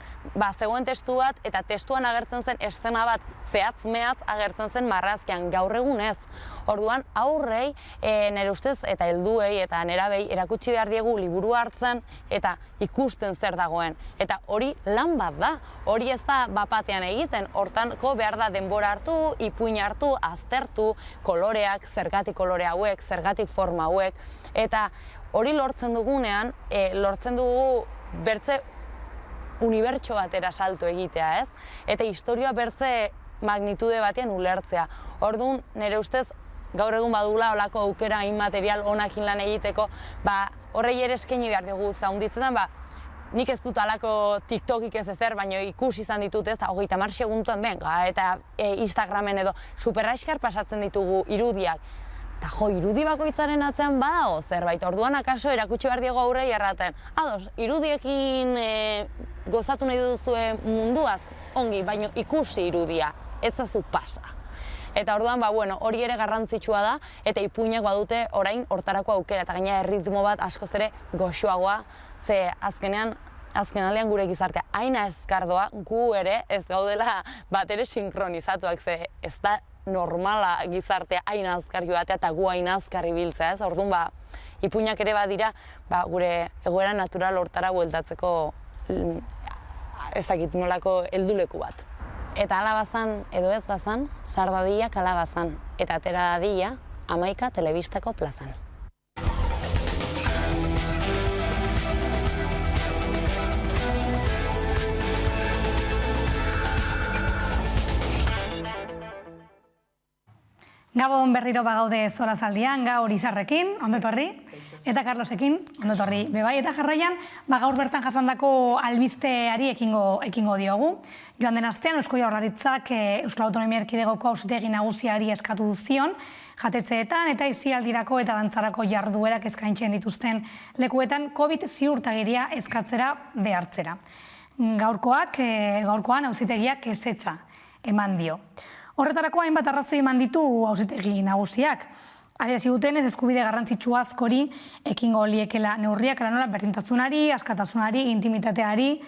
zegoen testu bat, eta testuan agertzen zen eszena bat zehatz-mehatz agertzen zen marrazkian, gaur egun ez. Orduan, aurrei, nire ustez, eta helduei eta nerabei erakutsi behar diegu liburu hartzen eta ikusten zer dagoen. Eta hori lan bat da, hori ez da bapatean egiten, hortanko behar da denbora hartu, ipuin hartu, aztertu, koloreak, zergatik kolore hauek, zergatik forma hauek, eta hori lortzen dugunean, lortzen dugu bertze unibertso batera salto egitea, Eta historioa bertze magnitude batean ulertzea. Orduan, nire ustez, gaur egun badugula olako aukera material onakin lan egiteko, horrei ere eskaini behar dugu zaunditzetan, nik ez dut alako TikTokik ez ezer, baina ikusi izan ditut, 30 segunduan benga, eta Instagramen edo superraiskar pasatzen ditugu irudiak. Eta irudi bakoitzaren atzean badago zerbait, orduan akaso erakutsi behar diego aurrei erraten. Ados, irudiekin gozatu nahi duzue munduaz, ongi, baina ikusi irudia, ez zazu pasa. Eta orduan, hori ere garrantzitsua da, eta ipuinak badute orain hortarako aukera, eta gaina erritmo bat askoz ere goxoagoa, ze azkenaldean gure gizartea haina ezkardoa, gu ere ez gaudela bat ere sinkronizatuak, ze ez da normala gizartea haina azkar joatea eta gu haina azkar ibiltzea, Orduan, ipuinak ere badira, gure egoera natural hortara bueltatzeko ezakit nolako helduleku bat. Eta ala bazan edo ez bazan, sar dadila kala bazan. Eta atera dadila 11 telebistako plazan. Gabon berriro bagaude Zorazaldian, gaur Isarrekin, ondotorri, eta Carlosekin, ondotorri bebai, eta jarraian, gaur bertan jasandako albisteari ekingo diogu. Joan den astean, Eusko Jaurlaritzak Euskal Autonomia Erkidegoko auzitegi nagusiari eskatu zion, jatetzeetan eta aisialdirako eta dantzarako jarduerak eskaintzen dituzten lekuetan COVID ziurtagiria eskatzera behartzera. Gaurkoan auzitegiak ezetza eman dio. Horretarako hainbat arrazoi eman ditu auzitegi nagusiak. Adierazi dutenez eskubide garrantzitsu askori ekingo liekela neurriak nola berdintasunari, askatasunari, intimitateari.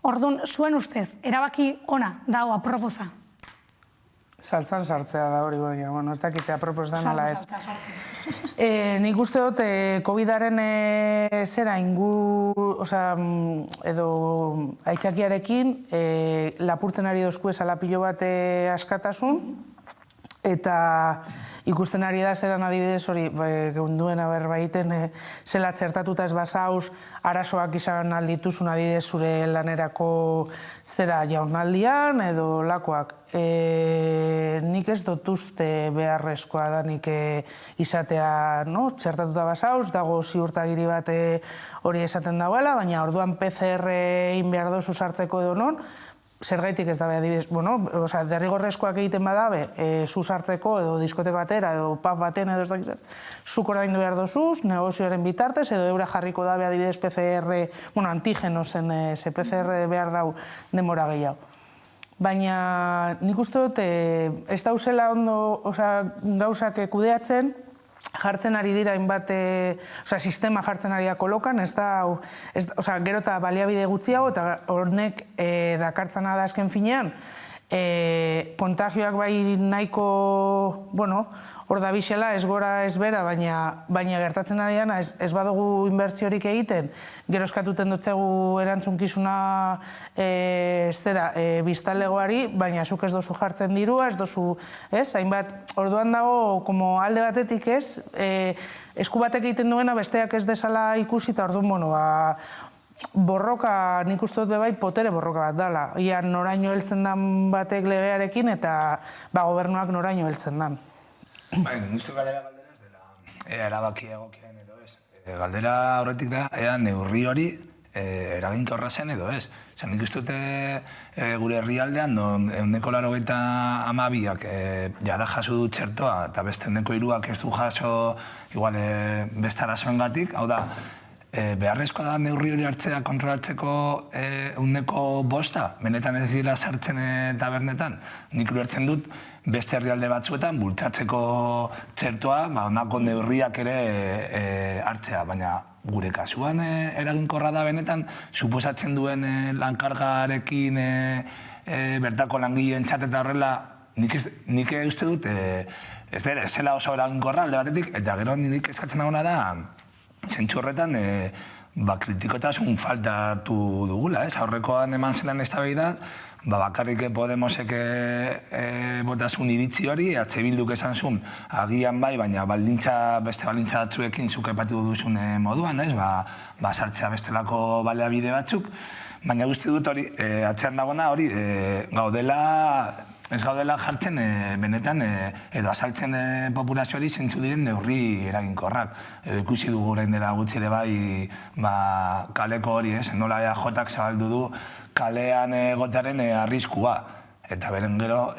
Ordun zuen ustez, erabaki ona dago aproposa? Saltzan sartzea da hori, bueno, ez dakite apropos da nola ez. Nik uste dut, COVID-aren zera edo aitzakiarekin lapurtzen ari dozku esala pilo bat askatasun, eta ikusten ari da zeran adibidez hori geunduen berbaiten zela txertatuta ez basauz arazoak izan aldituzun adibidez zure lanerako zera jaunaldian edo lakoak. Nik ez dut uste beharrezkoa da nik izatea txertatuta basauz, dago ziurtagiri bat hori esaten dagoela, baina orduan PCR egin behar dozu sartzeko edo non, zergaitik ez dabe adibidez, derrigorrezkoak egiten badabe, zu sartzeko edo diskotek batera edo pub baten edo ez dakitzen, zuk oraindu behar dozuz, negozioaren bitartez, edo eura jarriko dabe adibidez PCR, antigenozen PCR behar dau denbora gehiago. Baina nik uste dut, ez dauzela ondo gauzak kudeatzen, jartzen ari dira hainbat, sistema jartzen ari da kolokan, ez da, gero eta baliabide gutxiago, eta hornek dakartzana da azken finean, kontagioak bai nahiko, hor da bizela, ez gora ez bera, baina gertatzen ari dana, ez badugu inbertsiorik egiten, gero eskatuten dutzegu erantzunkizuna biztanlegoari, baina zuk ez dozu jartzen dirua, ez dozu, hainbat, orduan dago, alde batetik ez, esku batek egiten duena besteak ez desala ikusi, eta orduan, borroka, nik uste dut bebai, potere borroka bat dala. Ia noraino heltzen dan batek legearekin, eta gobernuak noraino heltzen dan. Nik uste galdera ez dela erabaki egokian edo ez. Galdera horretik da, ea neurri hori eraginkorra zen edo ez. Nik uste dute gure herrialdean, 92ak jada jaso du txertoa, eta beste 3ak ez du jaso beste arazoengatik, hau da, beharrezkoa da neurri hori hartzea kontrolatzeko 5%, benetan ez dira sartzen tabernetan. Nik ulertzen dut, beste herrialde batzuetan bultzatzeko txertoa, honako neurriak ere hartzea, baina gure kasuan eraginkorra da benetan, suposatzen duen lankargarekin bertako langileen txateta horrela, nik uste dut, ez zela oso eraginkorra alde batetik, eta gero nik eskatzen dagoena da, zentzu horretan, kritikotasun faltatu dugula, aurrekoan eman zelan eztabaidan, bakarrik Podemosek botasun iritzi hori, Bilduk esan zuen, agian bai, baina beste baldintza batzuekin zuk epatu duzun moduan, sartzea bestelako baliabide batzuk, baina guzti dut hori, atzean dagoena hori, ez gaudela jartzen benetan edo azaltzen populazioari zentzu diren neurri eraginkorrak. Edo ikusi dugu orain dela gutxire bai kaleko hori, nola EAJak zabaldu du kalean egotearen arriskua. Eta beren gero,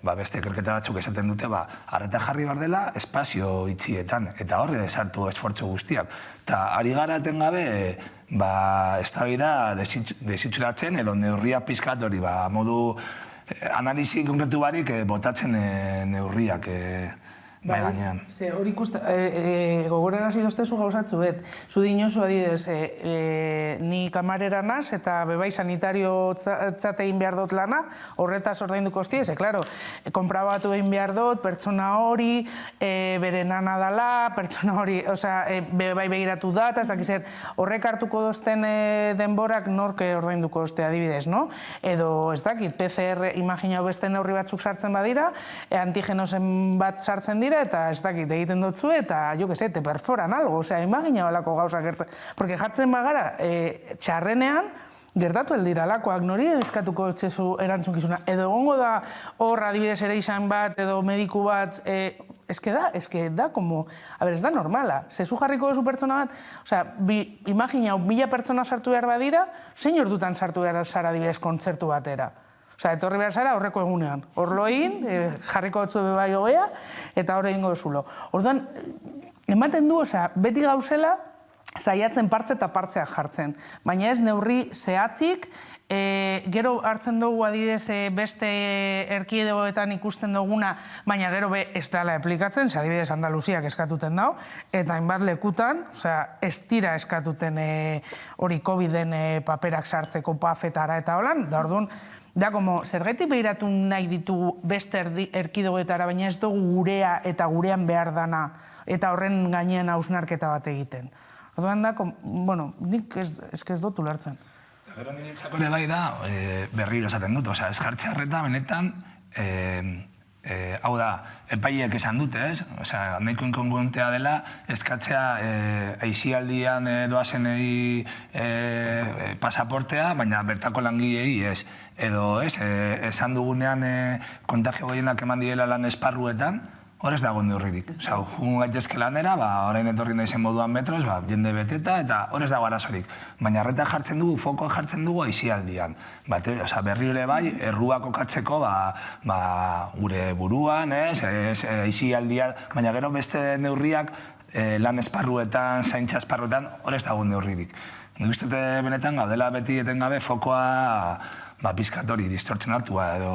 beste ikerketa batzuk esaten dute, arreta jarri behar dela espazio itxietan, eta horre sartu esfortzu guztiak. Eta ari gara etengabe, eztabaida desitxuratzen edo neurria pizkat hori, modu analizi konkretu barik botatzen neurriak bai gainean. Ze hori gogoran hasi doztezu gauzatzu bet. Zu dinozu adibidez, ni kamarera naz eta bebai sanitario txatein behar dut lana, horretaz ordainduko hostia, klaro, konprabatu egin behar dut, pertsona hori, bere nana dala, pertsona hori, bebai begiratu dat, ez dakizer, horrek hartuko dozten denborak norke ordainduko hostia adibidez, no? Edo, ez dakit, PCR, imaginau beste neurri batzuk sartzen badira, antigenosen bat sartzen dira, eta ez dakit egiten dutzu, eta jo que se, te perforan algo, imagina balako gauza gertatzen. Porque jartzen bagara, txarrenean, gertatu eldira alakoak, nori eskatuko etxezu erantzunkizuna. Edo egongo da hor adibidez ere izan bat, edo mediku bat, ez da, como, ez da normala. Zezu jarriko duzu pertsona bat, imagina, 1000 pertsona sartu behar badira, zein ordutan sartu behar zara adibidez kontzertu batera. Etorri behar zara horreko egunean. Horlo egin, jarriko dutzu bebai hogea, eta horre egingo duzulo. Orduan, ematen du, beti gauzela, saiatzen partze eta partzea jartzen. Baina ez neurri zehatzik, gero hartzen dugu adidez beste erkidegoetan ikusten duguna, baina gero ez dela aplikatzen, adibidez Andaluziak eskatuten dago, eta hainbat lekutan, ez dira eskatuten hori COVID-en paperak sartzeko pafetara eta holan, da orduan, da, como, zergetik behiratu nahi ditugu beste erkidegoetara, baina ez dugu gurea eta gurean behar dana, eta horren gainean hausnarketa bat egiten. Orduan da, bueno, nik ez dut ulertzen. Gero niretzako ere bai da, berriro esaten dut, ez jartzea horreta benetan, hau da, epaiek esan dute, ez? Nahiko inkonguntea dela, eskatzea aisialdian doazenei pasaportea, baina bertako langilei ez. Edo, ez, esan dugunean kontagio gehienak eman direla lan esparruetan, hor ez dago neurririk. Jugun gaitezke lanera, orain etorri naizen moduan metroz, jende beteta, eta hor ez dago arazorik. Baina horreta jartzen dugu, fokoa jartzen dugu aisialdian. Berri ere bai, errua kokatzeko gure buruan, aisialdia, baina gero beste neurriak lan esparruetan, zaintza esparruetan, hor ez dago neurririk. Nik uste benetan gaudela beti etengabe fokoa pizkatori, distortzenatua edo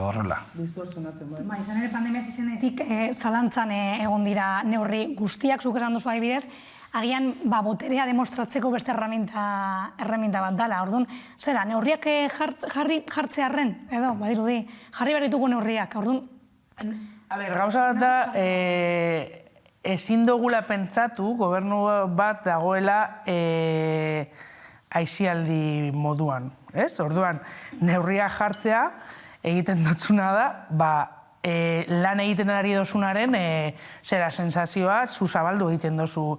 horrela. Distortzenatzen, bai. Izan ere pandemia zizenetik zalantzan egon dira neurri guztiak, zuk esan duzu adibidez, agian boterea demostratzeko beste herramienta bat dala. Orduan, zera, neurriak jartzearren, edo, badirudi, jarri behar ditugu neurriak, orduan... Gauza bat da, ezin dugula pentsatu, gobernu bat dagoela aisialdi moduan. Orduan, neurria jartzea egiten dutzuna da, lan egiten ari dozunaren zera sensazioa zuzabaldu egiten dozu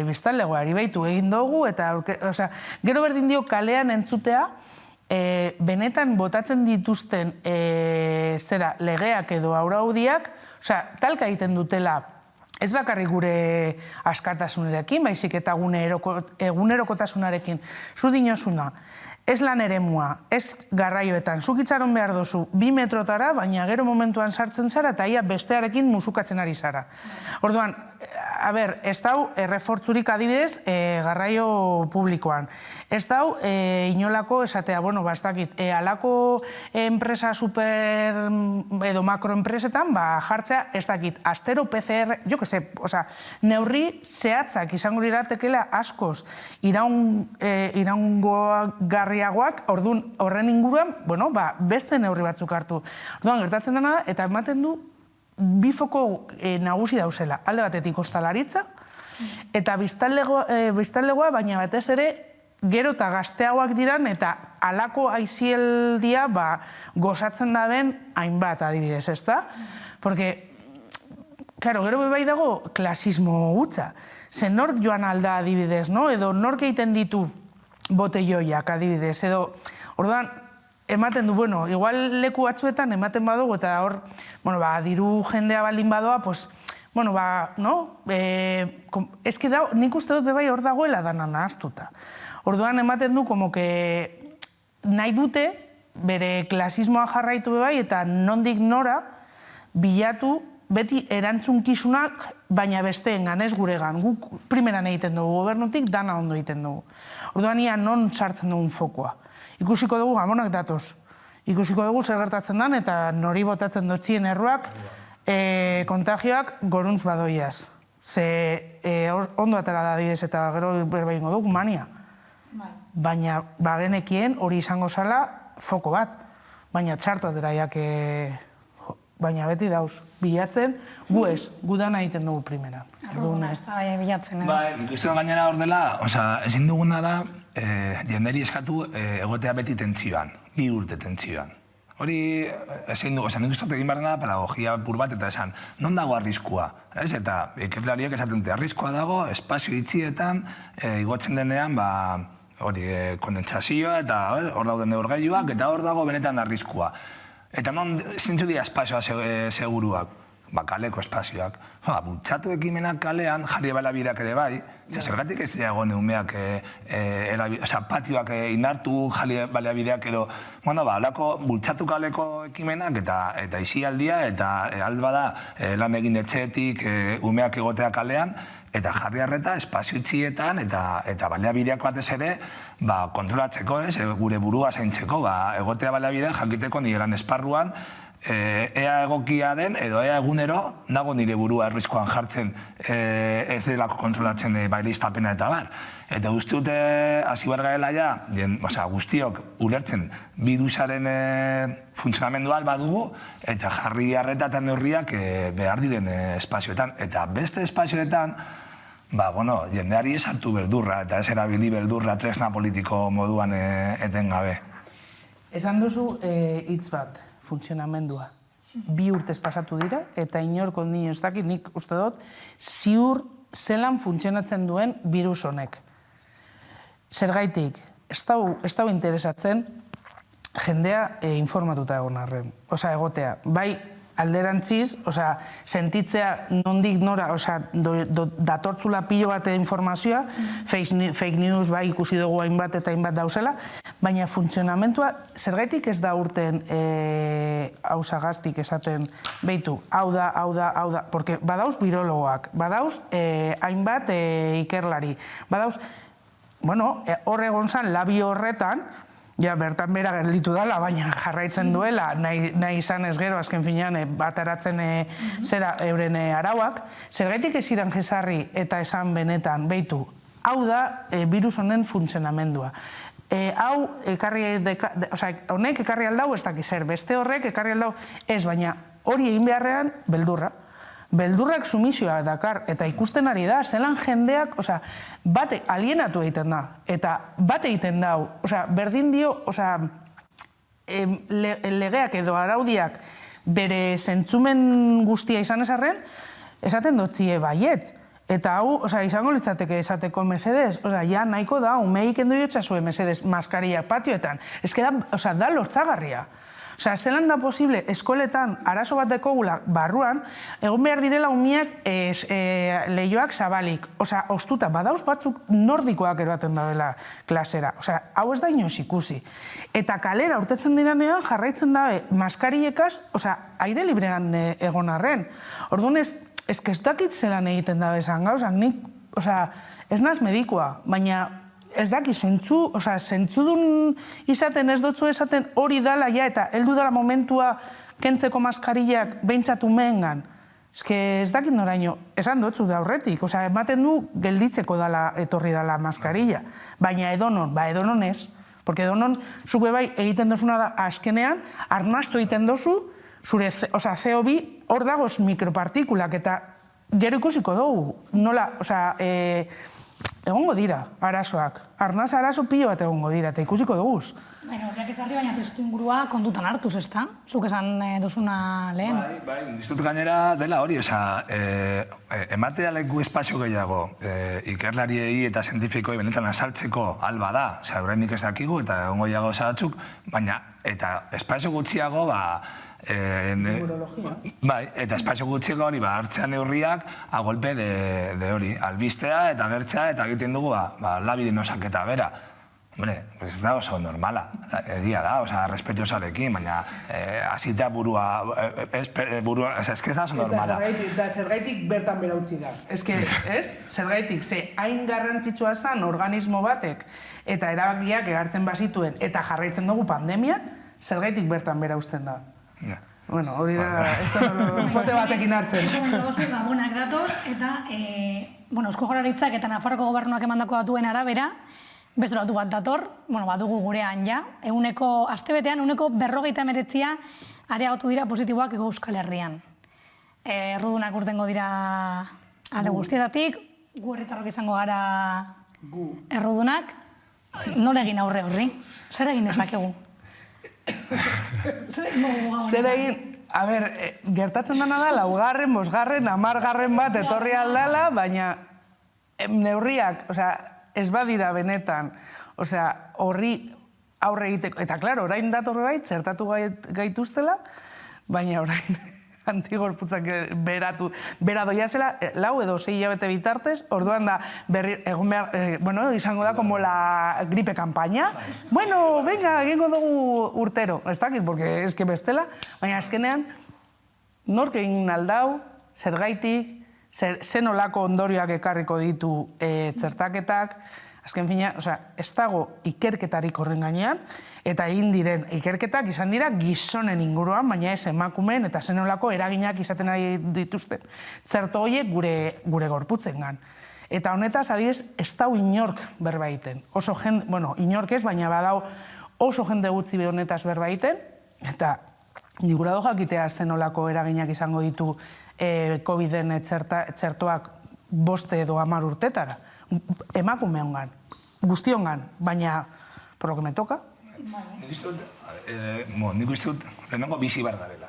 biztanlegoari behitu egin dugu, eta gero berdin dio kalean entzutea, benetan botatzen dituzten zera legeak edo araudiak, talka egiten dutela ez bakarrik gure askatasunarekin, baizik eta egunerokotasunarekin. Zu dinozuna, ez lan eremua, ez garraioetan, zuk itxaron behar dozu 2 metrotara, baina gero momentuan sartzen zara, eta ia bestearekin musukatzen ari zara. Orduan, ez dau errefortzurik adibidez garraio publikoan. Ez dau inolako esatea, ez dakit, alako enpresa super edo makroenpresetan jartzea, ez dakit, astero PCR, jo que se, neurri zehatzak izango liratekela askoz iraungarriagoak, orduan horren inguruan, beste neurri batzuk hartu. Orduan, gertatzen dena da, eta ematen du, bi foko nagusi dauzela. Alde batetik ostalaritza, eta biztanlegoa, baina batez ere, gero eta gazteagoak diran, eta alako aisialdia gozatzen daben hainbat adibidez, ez da? Porque, gero bai dago klasismo gutza. Zen nork joan alda adibidez, edo nork egiten ditu botelloiak adibidez, edo, orduan, ematen du, igual leku batzuetan ematen badugu, eta hor, diru jendea baldin badoa, eski da, nik uste dut bebai hor dagoela dana nahaztuta. Orduan ematen du, como que nahi dute, bere klasismoa jarraitu bebai, eta nondik nora bilatu beti erantzunkizunak, baina besteengan, ez guregan. Guk primeran egiten dugu, gobernutik dana ondo egiten dugu. Orduan ia non sartzen dugun fokoa. Ikusiko dugu gamonak datoz. Ikusiko dugu zer gertatzen den, eta nori botatzen dotzien erruak, Kontagioak goruntz badoiaz. Ze ondo atera da didez eta gero berbaingo duk mania. Baina bagenekien hori izango zala foko bat. Baina txartu ateraiak, baina beti dauz. Bilatzen, gu ez, gu dana egiten dugu primera. Erruguna, ez da bilatzen. Nik uste gainera hor dela, ezin duguna da, jenderi eskatu egotea beti tentzioan, 2 urte tentzioan. Hori, ezin dugu, nik uste egin behar da pedagogia pur bat, eta esan, non dago arriskua? Eta ikerlariak esaten dute, arriskua dago, espazio itxietan, igotzen denean, hori, kondentsazioa, eta hor dauden neurgailuak, eta hor dago benetan arriskua. Eta non zintzu dira espazioa seguruak? Kaleko espazioak. Bultzatu ekimenak kalean, jarri balabideak ere bai, zergatik ez dira egon umeak patioak indartu, jarri balabideak edo, alako bultzatu kaleko ekimenak eta izialdia, eta alba da lan egin etxeetik umeak egotea kalean, eta jarri harreta espazio itxietan eta baliabideak batez ere kontrolatzeko, gure burua zaintzeko, egotea baliabideak jakiteko nire lan esparruan, ea egokia den edo ea egunero nago nire burua errizkoan jartzen ez delako kontrolatzen bailiztapena eta bar. Eta guzti dute hasi behar garela ja, guztiok ulertzen birusaren funtzionamendu alba dugu eta jarri harreta eta neurriak behar diren espazioetan. Eta beste espazioetan, jendeari ez hartu beldurra eta ez erabili beldurra tresna politiko moduan etengabe. Esan duzu hitz bat, funtzionamendua. 2 urtez pasatu dira, eta inorko nino ez dakit, nik uste dut, ziur zelan funtzionatzen duen virus honek. Zergaitik, ez dau interesatzen jendea informatuta egon arren. Egotea, bai alderantziz, sentitzea nondik nora, datortzula pilo bat informazioa, fake news bai ikusi dugu hainbat eta hainbat dauzela, baina funtzionamentua zergaitik ez da urten hausagaztik esaten behitu, hau da, porque badauz virologoak, badauz hainbat ikerlari, badauz, hor egon zan labi horretan, bertan bera gelditu dela, baina jarraitzen duela, nahi izan ez gero, azken finean, bataratzen zera euren arauak, zergaitik ez iran jesarri eta esan benetan, behitu, hau da virus honen funtzionamendua. Honek ekarri aldau ez dakiz zer, beste horrek ekarri aldau ez, baina hori egin beharrean beldurra. Beldurrak sumizioa dakar, eta ikusten ari da, zelan jendeak, bate alienatu egiten da, eta bate egiten dau, berdin dio, legeak edo araudiak bere zentzumen guztia izan ezarren, esaten dotzie baietz. Eta hau, izango litzateke esateko mesedez, ja nahiko da, umeik endo jotxasue mesedez maskaria patioetan. Ez da lortzagarria. Zelan da posible, eskoletan arazo bat dekogula barruan, egon behar direla umiak lehioak zabalik. Ostuta, badauz batzuk nordikoak eroaten dabela klasera. Hau ez da inoz ikusi. Eta kalera urtetzen diranean jarraitzen dabe maskariekaz, aire librean egon arren. Orduan ez dakit zelan egiten dabe esan gauzak, nik, ez naz medikoa, baina ez daki, zentzudun izaten ez dutzu esaten hori dala ja eta heldu dala momentua kentzeko maskarillak behintzatu mehengan. Ez dakit noraino, esan dutzu da horretik, ematen du gelditzeko dala etorri dala maskarilla. Baina edonon, edonon ez, porque edonon zube bai egiten dozuna da azkenean, arnastu egiten dozu, zure CO2 hor dagoz mikropartikulak eta gero ikusiko dugu, nola, egongo dira, arazoak. Arnaz arazo pilo bat egongo dira, eta ikusiko duguz. Horreak esarri baina testu ingurua kontutan hartuz, ez da? Zuk esan duzuna lehen. Bai, niztut gainera dela hori, ematea leku espazio gehiago ikerlariei eta zientifikoi benetan azaltzeko alba da, horrendik ez dakigu eta egongo gehiago esatzuk, baina eta espazio gutxiago, eta espazio gutxiago hori hartzea neurriak a golpe de hori, albistea eta gertzea eta egiten dugu labidin osaketa bera. Ez da oso normala, egia da, respetiosarekin, baina azita burua, ez que ez da oso normala. Eta zergaitik bertan bera utzi da. Ez, zergaitik, ze hain garrantzitsua zan organismo batek eta erabakiak egartzen bazituen eta jarraitzen dugu pandemian, zergaitik bertan bera uzten da. Bueno, hori da, ez da pote batekin hartzen. Gabonak datoz, eta Eusko Jaurlaritzak eta Nafarroko gobernuak emandako datuen arabera, beste datu bat dator, badugu gurean ja, astebetean 59 areagotu dira positiboak Hego Euskal Herrian. Errudunak urtengo dira alde guztietatik, gu herritarrok izango gara errudunak, nola egin aurre horri? Zer egin dezakegu? Zer egin, gertatzen dena da, 4., 5., 10. bat etorri aldala, baina neurriak, ez badira benetan, horri aurre egiteko, eta klaro, orain datorre bait, zertatu gaituztela, baina orain antigorputzak bera doia zela, 4 edo 6 hilabete bitartez, orduan da, izango da como la gripe campaña. Bueno, venga, egingo dugu urtero. Ez dakit, porque eske bestela, baina azkenean, nork egin aldau, zergaitik, zen olako ondorioak ekarriko ditu txertaketak, azken fina, ez dago ikerketarik horren gainean, eta egin diren ikerketak izan dira gizonen inguruan, baina ez emakumeen eta zen olako eraginak izaten ari dituzten. Zerto horiek gure gorputzengan. Eta honetaz, adibidez, ez dau inork berba egiten. Oso jende, inork ez, baina badau oso jende gutxi honetaz berba egiten, eta nigura do jakitea zen olako eraginak izango ditu COVID-en txertoak 5 edo 10 urtetara. Emakumeongan, guztiongan, baina, por lo que me toca. Nik uste dut, lehenengo bizi behar garela.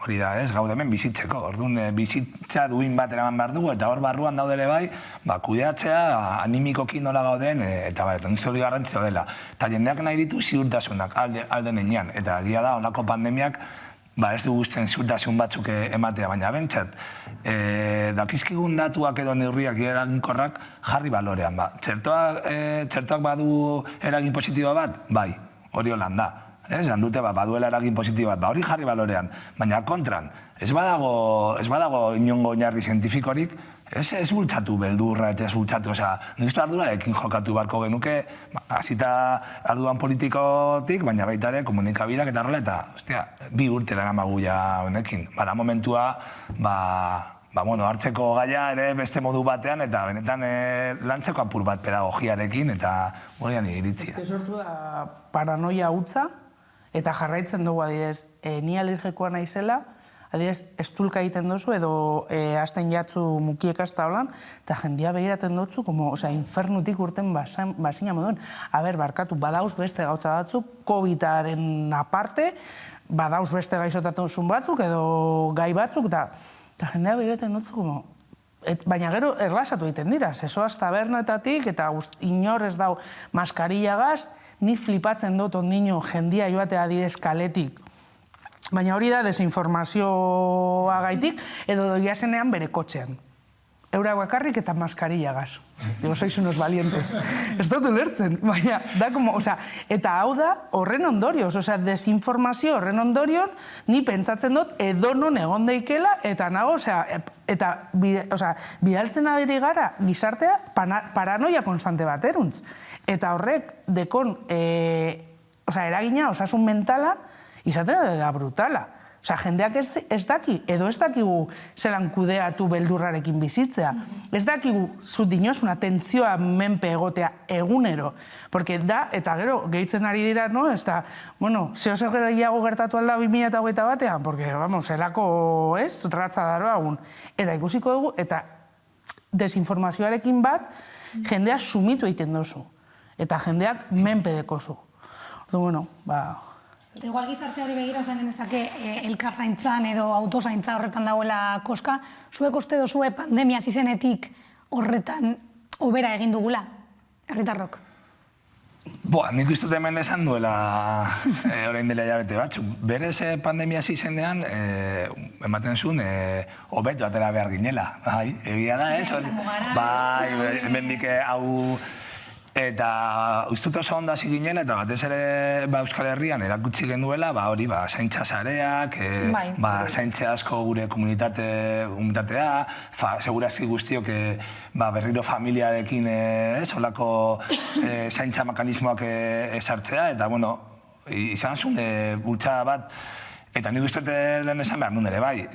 Hori da, ez, gaude hemen bizitzeko. Orduan, bizitza duin bat eraman behar dugu, eta hor barruan daudere bai, kudeatzea, animikoki nola gauden, eta bai, nik hori garrantzitsua dela. Eta jendeak nahi ditu ziurtasunak alde nenean, eta egia da, honako pandemiak, ez du guztien ziurtasun batzuk ematea, baina bentsat, dakizkigun datuak edo neurriak eraginkorrak jarri balorean. Txertoak badu eragin positibo bat? Bai, hori holan da. Esan dute, baduela eragin positibo bat, hori jarri balorean. Baina kontran, ez badago inongo oinarri zientifikorik, ez bultzatu beldurra eta ez bultzatu, nik uste ardurarekin jokatu barko genuke, hasita arduan politikotik, baina baita ere komunikabideak eta horrela, eta 2 urte eramagu ja honekin. Bara momentua, hartzeko gaia ere beste modu batean, eta benetan lantzeko apur bat pedagogiarekin, eta horian iritzia. Ez sortu da paranoia hutsa, eta jarraitzen dugu adidez, ni alergikoa naizela, adibidez, estulka egiten duzu edo hasten jatzu mukiek hasta holan, eta jendia begiraten dutzu, infernutik urten basina moduen. Barkatu, badauz beste gautza batzuk, COVID-aren aparte, badauz beste gaixotasun batzuk edo gai batzuk, eta jendea begiraten dutzu, baina gero erlasatu egiten dira, zesoaz tabernetatik eta inor ez dau maskarillagaz, ni flipatzen dut ondino jendia joatea adibidez kaletik, baina hori da desinformazioa gaitik, edo doia zenean bere kotxean. Eura guakarrik eta maskarillagaz. Digo, sois unos valientes. Ez dut ulertzen, baina, da como, eta hau da horren ondorioz, desinformazio horren ondorion, ni pentsatzen dut edonon egon daikela, eta nago, eta bidaltzen adiri gara, gizartea paranoia konstante bat eruntz. Eta horrek, dekon, eragina, osasun mentala, izaten da brutala. Jendeak ez daki, edo ez dakigu zelan kudeatu beldurrarekin bizitzea. Ez dakigu zut dinozuna tentzioa menpe egotea egunero. Porque da, eta gero, gehitzen ari dira, ez da, zeo zer gehiago gertatu alda 2008 batean, porque, zelako, ratza daroa egun. Eta ikusiko dugu, eta desinformazioarekin bat, jendea sumitu egiten dozu. Eta jendeak menpe dekozu. Igual gizarteari begira zen genezake elkarzaintzan edo autozaintza horretan dagoela koska, zuek uste dozue pandemia zizenetik horretan hobera egin dugula, herritarrok? Nik uste hemen esan duela orain dela hilabete batzuk. Berez pandemia zizenean, ematen zuen, hobetu atera behar ginela. Egia da, bai, hemendik hau... Eta uste oso ondo hasi ginela, eta batez ere Euskal Herrian erakutsi genuela, hori zaintza sareak, zaintza asko gure komunitatea, segurazki guztiok berriro familiarekin solako zaintza mekanismoak esartzea, eta izan zuen bultzada bat Eta nik uste lehen esan behar nuen ere bai,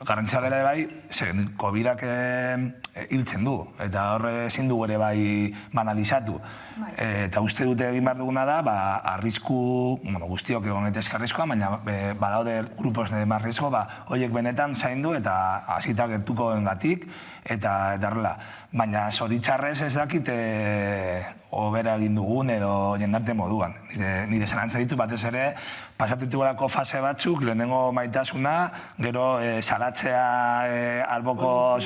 garantzia dela ere bai, COVID-ak hiltzen du, eta horre ezin dugu ere bai banalizatu. Eta uste dute egin behar duguna da, arrisku, guztiok egon gaitezke arriskoa, baina badaude grupos de más riesgo, horiek benetan zaindu eta hasita gertuko engatik, eta horrela. Baina zoritxarrez ez dakit hobera egin dugun edo jendarte moduan. Nire zelantza ditu batez ere, pasatitugorako fase batzuk, lehenengo maitasuna, gero salatzea alboko,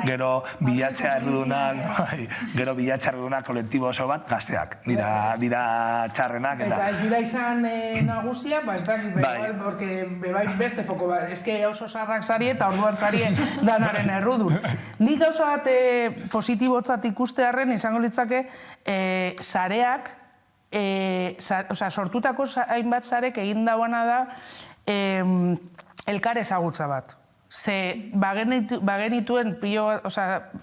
gero bilatzea errudunak kolektibo oso bat gazteak, dira txarrenak. Eta ez dira izan nagusia, ez dakit, bai beste foko bat, ezke oso sarrak zari eta orduan zari danaren errudun. Nik gauza bat positibotzat ikustearen izango litzake, sareak, sortutako hainbat sarek egin dauana da elkar ezagutza bat. Ze bagenituen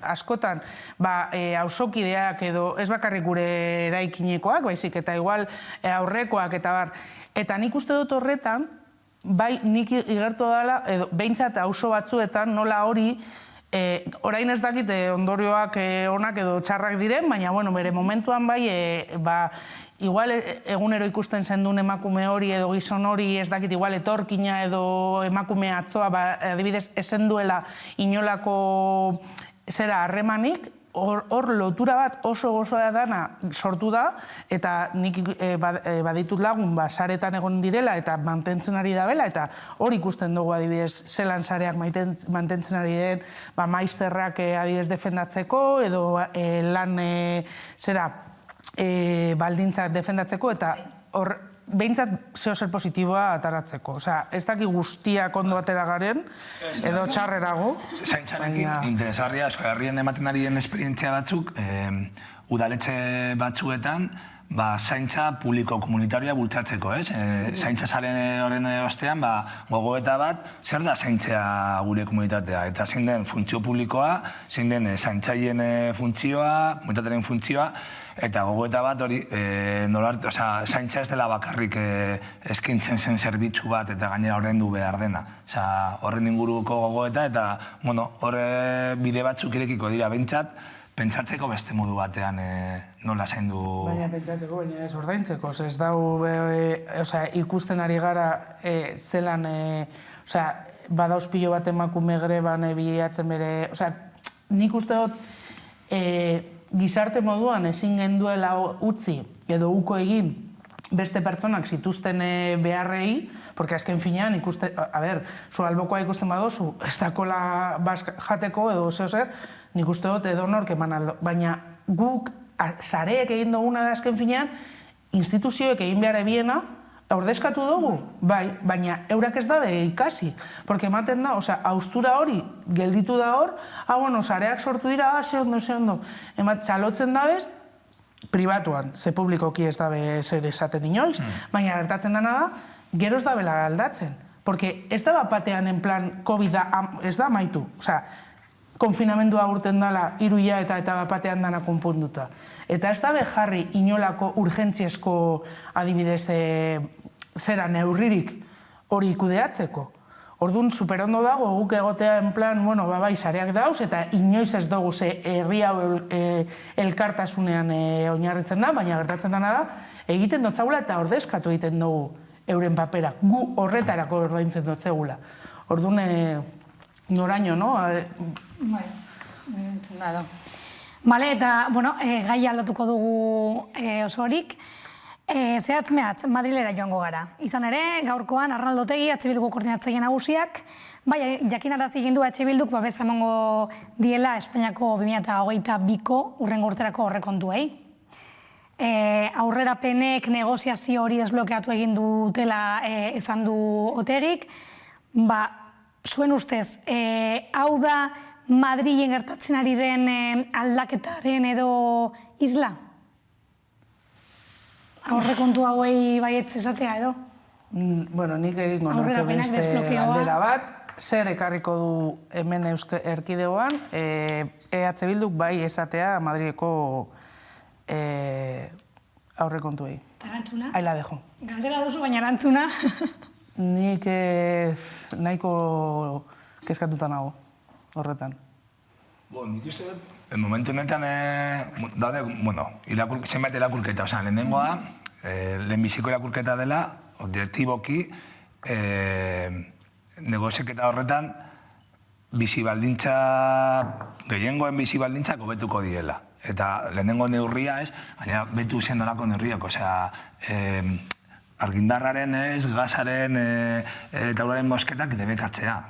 askotan auzokideak edo ez bakarrik gure eraikinekoak, baizik eta igual aurrekoak eta bar. Eta nik uste dut horretan, bai nik igertu dela, edo behintzat auzo batzuetan nola hori, orain ez dakit ondorioak onak edo txarrak diren, baina bere momentuan bai, igual egunero ikusten zendun emakume hori edo gizon hori ez dakit igual etorkina edo emakume atzoa, adibidez ezen duela inolako zera harremanik, hor lotura bat oso gozoa dana sortu da, eta nik baditut lagun saretan egon direla eta mantentzen ari dabela, eta hor ikusten dugu adibidez zelan sareak mantentzen ari den maizterrak adibidez defendatzeko edo lan zera baldintzak defendatzeko eta hor behintzat zehozer positiboa ataratzeko. Ez daki guztiak ondo atera garen, edo txarrerago. Zaintzarekin interesgarria, herrien ematen ari den esperientzia batzuk, udaletxe batzuetan, zaintza publiko komunitarioa bultzatzeko, ez? Zaintza zaren horren ostean, gogoeta bat, zer da zaintzea gure komunitatea? Eta zein den funtzio publikoa, zein den zaintzaien funtzioa, komunitatearen funtzioa, eta gogoeta bat hori, zaintza ez dela bakarrik eskintzen zen zerbitzu bat eta gainera horren du behar dena. Horren inguruko gogoeta eta horre bide batzuk irekiko dira behintzat, pentsatzeko beste modu batean nola zaindu... Baina pentsatzeko, baina ez ordaintzeko, ez dau ikusten ari gara zelan, badauz pilo bat emakume greban bilatzen bere... Nik uste dut gizarte moduan ezin genduela utzi edo uko egin beste pertsonak zituzten beharrei, porque azken finean ikuste, zu albokoa ikusten badozu, ez dakola jateko edo zer, nik uste dut edo nork eman aldo. Baina guk sareek egin duguna da azken finean, instituzioek egin behar ebiena, ordezkatu dugu, bai, baina eurak ez dabe ikasi. Porque ematen da, haustura hori gelditu da hor, sareak sortu dira, ze ondo. Txalotzen dabez, pribatuan, ze publikoki ez dabe zer esaten inoiz, baina gertatzen dena da, gero ez dabela aldatzen. Porque ez da batean en plan COVID ez da amaitu. Konfinamendua urten dela 3 hilabete eta batean dana konponduta. Eta ez dabe jarri inolako urgentziezko adibidez zera neurririk hori kudeatzeko. Orduan, superondo dago, guk egotea en plan, bai, sareak dauz, eta inoiz ez dugu ze herri hau elkartasunean oinarritzen da, baina gertatzen dena da, egiten dotzagula eta ordezkatu egiten dugu euren papera. Gu horretarako ordaintzen dotzegula. Orduan, noraino, no? Bai, entzun da. Bale, eta, gai aldatuko dugu osorik. Zehatz mehatz, Madrilera joango gara. Izan ere, gaurkoan Arnaldo Otegi, Bilduko koordinatzaile nagusiak, bai, jakinarazi egin du Bilduk babesa emango diela Espainiako 2022ko urrengo urterako aurrekontuei. Aurrerapenek negoziazio hori desblokeatu egin dutela esan du Otegik. Zuen ustez, hau da Madrilen gertatzen ari den aldaketaren edo isla? Aurrekontu hauei baietz esatea edo? Nik egingo nuke beste aldera bat. Zer ekarriko du hemen erkidegoan, Bilduk bai esatea Madrileko aurrekontuei. Erantzuna? Ahí la dejo. Galdera duzu, baina erantzuna. Nik nahiko kezkatuta nago, horretan. Nik uste dut, momentu honetan, daude, zenbait irakurketa, lehenengoa, lehenbiziko irakurketa dela, objektiboki, negoziaketa horretan, gehiengoen bizi baldintzak hobetuko direla. Eta lehenengo neurria ez, baina betu zen nolako neurriak, argindarraren ez, gazaren eta uraren mosketak debekatzea.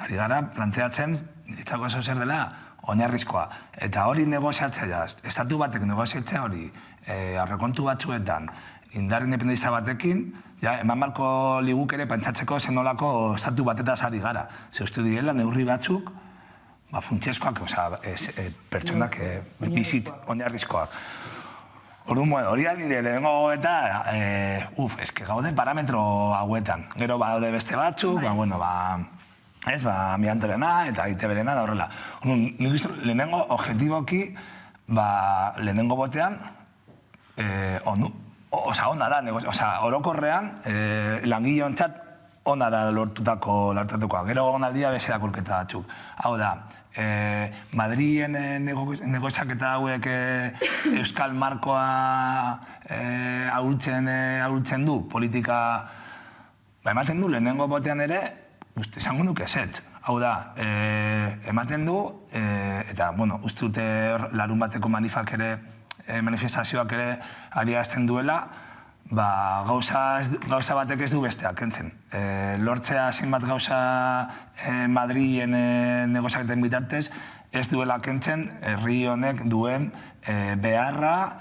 Ari gara, planteatzen, ditzako eso zer dela, oinarrizkoa. Eta hori negoziatzea, estatu batek negoziatzea hori, aurrekontu batzuetan, indar independentista batekin, eman balko liguk ere pentsatzeko zenolako estatu batetaz ari gara. Ze uste direla neurri batzuk, funtsezkoak, pertsonak bizit oinarrizkoak. Hori da nire lehenengo eta, eske gaude parametro hauetan. Gero badaude beste batzuk, miantorena eta ITB-rena da horrela. Lehenengo objektiboki, lehenengo botean, ona da, orokorrean, langilontzat ona da lortutakoa. Gero gonaldia bezera kulketa batzuk. Hau da, Madrien negoziaketa hauek euskal markoa ahultzen du, politika ematen du, lehenengo botean ere, esango nuke ezetz. Hau da, ematen du, eta, uste dute larun bateko manifestazioak ere adierazten duela, gauza batek ez du besteak kentzen. Lortzea zenbat gauza Madrien negoziaketen bitartez, ez duela kentzen herri honek duen beharra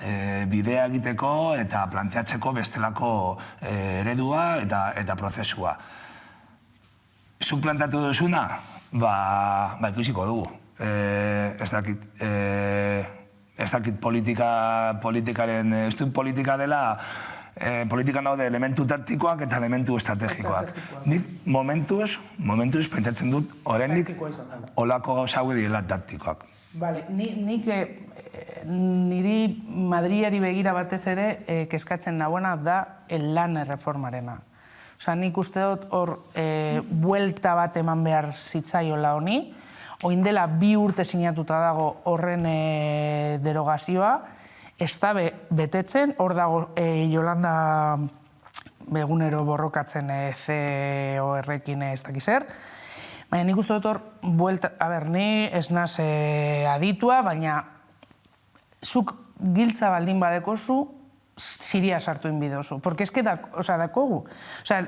bidea egiteko eta planteatzeko bestelako eredua eta prozesua. Zuk planteatu duzuna, ikusiko dugu. Ez dakit politikaren, ez dut politika dela, politikan daude elementu taktikoak eta elementu estrategikoak. Nik momentuz pentsatzen dut, oraindik olako gauza hauek direla taktikoak. Nik niri Madriari begira batez ere kezkatzen nagoena da lan erreformarena. Nik uste dut hor buelta bat eman behar zitzaiola honi, oindela 2 urte sinatuta dago horren derogazioa, ez da betetzen, hor dago Yolanda egunero borrokatzen COR-ekin ez dakizer, baina nik uste dut hor buelta, ni ez naz aditua, baina zuk giltza baldin badekozu, Siria sartu inbidozu. Porque es que dakogu.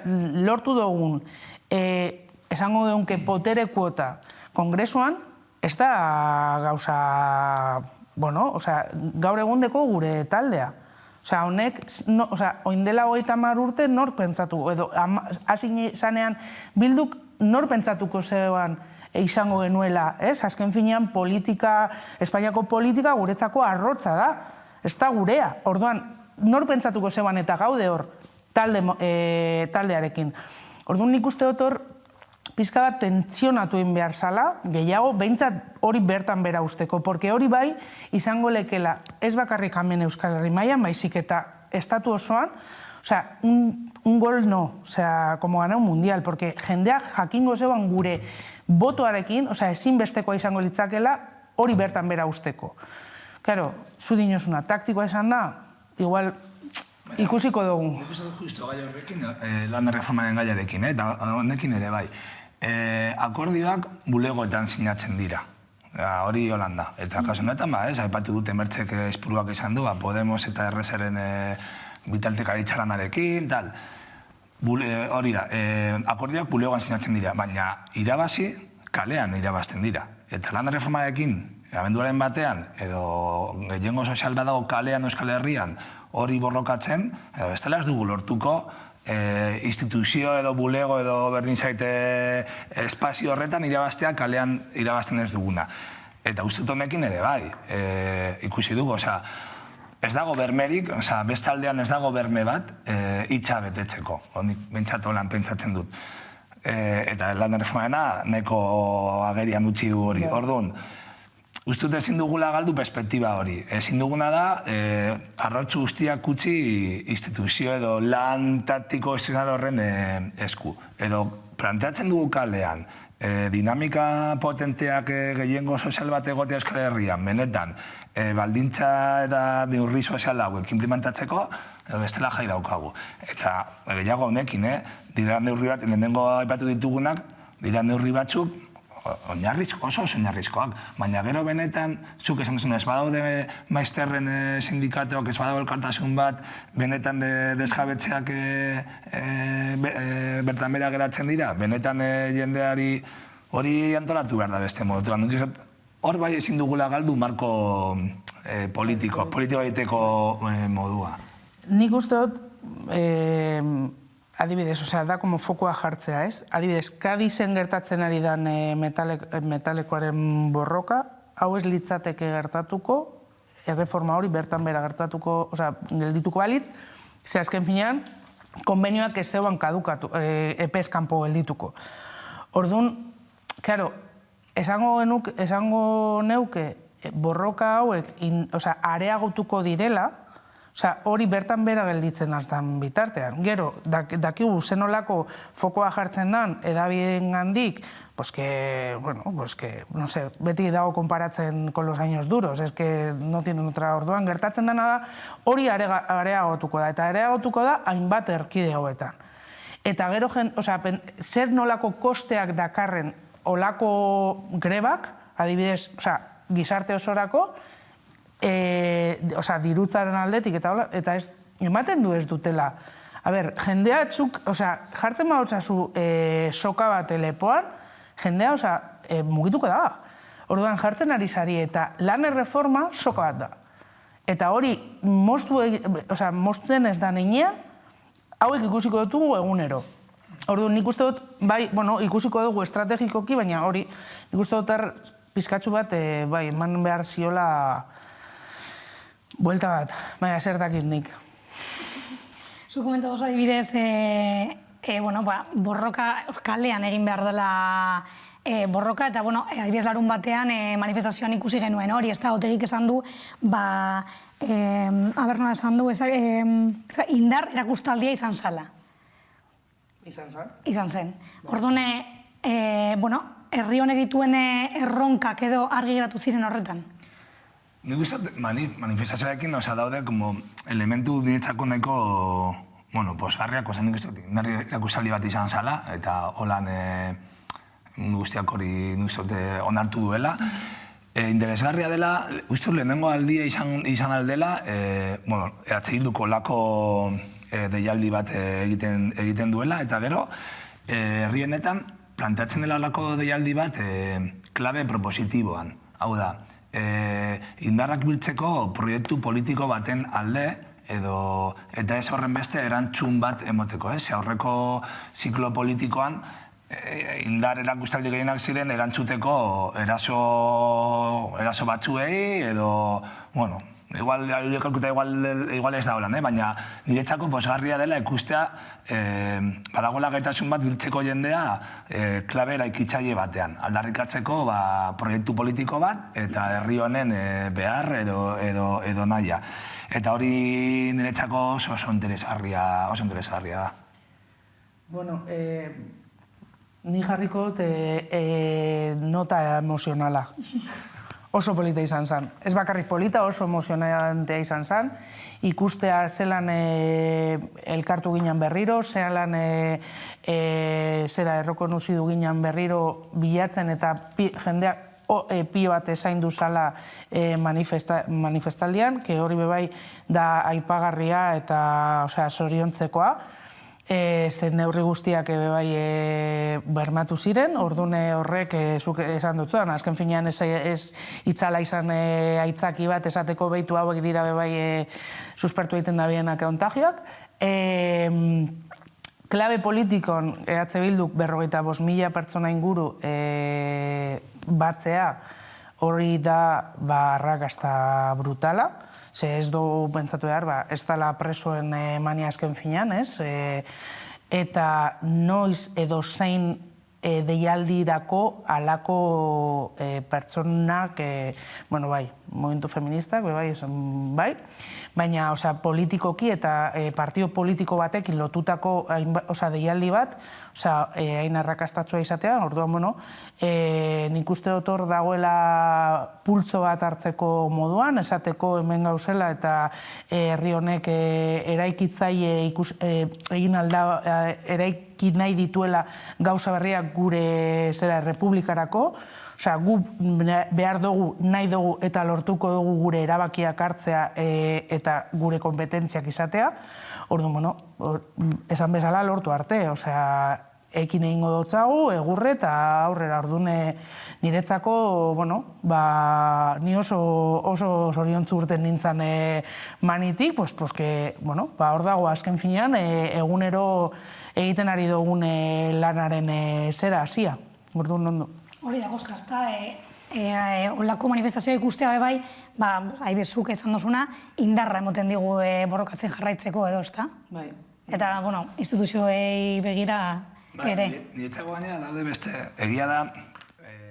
Lortu dugun, esango dugun potere kuota kongresuan, ez da gauza, gaur egundeko gure taldea. Honek, oindela 30 urte nor pentsatu, edo hasi zanean bilduk nor pentsatuko zegoan izango genuela, azken finean politika, Espainiako politika guretzako arrotza da, ez da gurea. Orduan, nor pentsatuko zeban eta gaude hor taldearekin. Orduan nik uste dut hor pizka bat tentzionatu egin behar zala, gehiago, behintzat hori bertan bera usteko, porque hori bai izango lekela ez bakarrik hemen Euskal Herri mailan, baizik eta estatu osoan, un gol no, como ganar un mundial, porque jendeak jakingo zeban gure botoarekin, ezinbestekoa izango litzakela hori bertan bera usteko. Claro, zu dinosuna taktikoa esan da, igual ikusiko dugu. Nik uste dut justo gai horrekin, lan erreformaren gaiarekin, eta honekin ere bai. Akordioak bulegoetan sinatzen dira. Hori Holanda. Eta kasu honetan, aipatu dute mertzek espuruak izan du, Podemos eta RSren bitaltekaritxaranarekin, tal. Hori da, akordioak bulegoan sinatzen dira, baina irabazi kalean irabazten dira. Eta lan erreformarekin, abenduaren batean, edo gehiengo sozial badago kalean Euskal Herrian, hori borrokatzen, edo bestela ez dugu lortuko instituzio edo bulego edo berdin zaite espazio horretan irabaztea kalean irabazten ez duguna. Eta ustut honekin ere bai, ikusi dugu, ez dago bermerik, bestaldean ez dago berme bat hitza betetzeko, honik bentsatu lan pentsatzen dut. Eta lan erreformena nahiko agerian utzi du hori. Orduan, Uste dut ezin dugula galdu perspektiba hori. Ezin duguna da, arrautzu guztiak utzi instituzio edo lan taktiko instituzional horren esku. Edo planteatzen dugu kalean, dinamika potenteak gehiengo sozial bat egotea Euskal Herrian, benetan, baldintza eta neurri sozial hauek implementatzeko, bestela jai daukagu. Eta gehiago honekin, dira neurri bat, lehenengo aipatu ditugunak, dira neurri batzuk, oso oinarrizkoak, baina gero benetan, zuk esan duzun, ez badaude maizterren sindikatuak, ez badaude elkartasun bat, benetan desjabetzeak bertan bera geratzen dira, benetan jendeari hori antolatu behar da beste modutuan. Hor bai ezin dugula galdu marko politiko egiteko modua. Nik uste dut, adibidez, da como fokoa jartzea, ez? Adibidez, Kadizen gertatzen ari dan metalekoaren borroka, hau ez litzateke gertatuko, erreforma hori bertan bera gertatuko, geldituko balitz, ze azken finean, konbenioak ez zeuan kadukatu, epez kanpo geldituko. Orduan, claro, esango neuke borroka hauek areagotuko direla, hori bertan bera gelditzen aztan bitartean. Gero, dakigu zenolako fokoa jartzen dan edabideen gandik, beti dago konparatzen con los años duros, es que no tienen otra orduan. Gertatzen dena da, hori areagotuko da, eta areagotuko da hainbat erkide hauetan. Eta gero, zer nolako kosteak dakarren olako grebak, adibidez, gizarte osorako, dirutzaren aldetik, eta ematen du ez dutela. Jendea etzuk, jartzen bautzazu soka bat lepoan, jendea mugituko da. Orduan jartzen ari zari eta lan erreforma soka bat da. Eta hori mozten ez da neinean, hauek ikusiko dutugu egunero. Orduan nik uste dut, ikusiko dugu estrategikoki, baina hori nik uste dut pizkatzu bat eman behar ziola buelta bat, baina zer dakit nik. Zuk komentatu adibidez, borroka kalean egin behar dela borroka, eta adibidez larun batean manifestazioan ikusi genuen hori, ez da, Otegik esan du, nola esan du, indar erakustaldia izan zala. Izan zen? Izan zen. Orduan, herri honek dituen erronkak edo argi geratu ziren horretan. Nik uste manifestazioekin daude elementu dinetzako nahiko posgarriak, nik uste erakustaldi bat izan zala, eta holan mundu guztiak hori onartu duela. Interesgarria dela, uste lehenengo aldia izan aldela, Bilduko lako deialdi bat egiten duela, eta gero, herri honetan, planteatzen dela lako deialdi bat klabe propositiboan. Hau da, indarrak biltzeko proiektu politiko baten alde, eta ez horren beste erantzun bat emoteko. Aurreko ziklo politikoan, indar erakustaldi gehienak ziren erantzuteko eraso batzuei, edo, igual ez da holan, baina niretzako posgarria dela ikustea badagoela gaitasun bat biltzeko jendea klabe eraikitzaile batean. Aldarrikatzeko proiektu politiko bat eta herri honen behar edo nahia. Eta hori niretzako oso interesgarria da. Ni jarriko nota emozionala. Oso polita izan zen. Ez bakarrik polita, oso emozionantea izan zen. Ikustea zelan elkartu ginen berriro, zelan errekonozidu ginen berriro bilatzen eta jendea pio bat ezaindu zala manifestaldian, que hori bebai da aipagarria eta zoriontzekoa. Zen neurri guztiak bermatu ziren, ordune horrek zuk esan dutzuan, azken finean ez itzala izan aitzaki bat esateko behitu hauek dira suspertu egiten da bienak kontagioak. Klabe politikon EH Bilduk 45.000 pertsona inguru batzea hori da arrakasta brutala. Ez du pentsatu behar, ez dela presoen mania azken finean, ez? Eta noiz edo zein deialdirako alako pertsonak, bueno, bai, momentu feministak, bai, baina, politikoki eta partio politiko batekin lotutako deialdi bat, hain arrakastatsua izatea, orduan, bueno, nik uste dut hor dagoela pultzo bat hartzeko moduan, esateko hemen gauzela eta herri honek eraikitzaile egin alda, eraiki nahi dituela gauza berriak gure republikarako, gu behar dugu, nahi dugu eta lortuko dugu gure erabakiak hartzea eta gure kompetentziak izatea. Orduan, bueno, esan bezala lortu arte, ekin egingo dutzagu, egurre eta aurrera. Orduan, niretzako, bueno, ni oso zoriontzu urten nintzen manitik, bueno, hor dago azken finean, egunero egiten ari dugun lanaren zera hasia. Orduan, ondo. Hori da, Goska, olako manifestazioa ikustea bai, haibezuk esan dozuna, indarra emoten digu borrokatzen jarraitzeko edo, ezta? Bai. Eta, bueno, instituzioei begira ere. Niretzako gainera daude beste, egia da,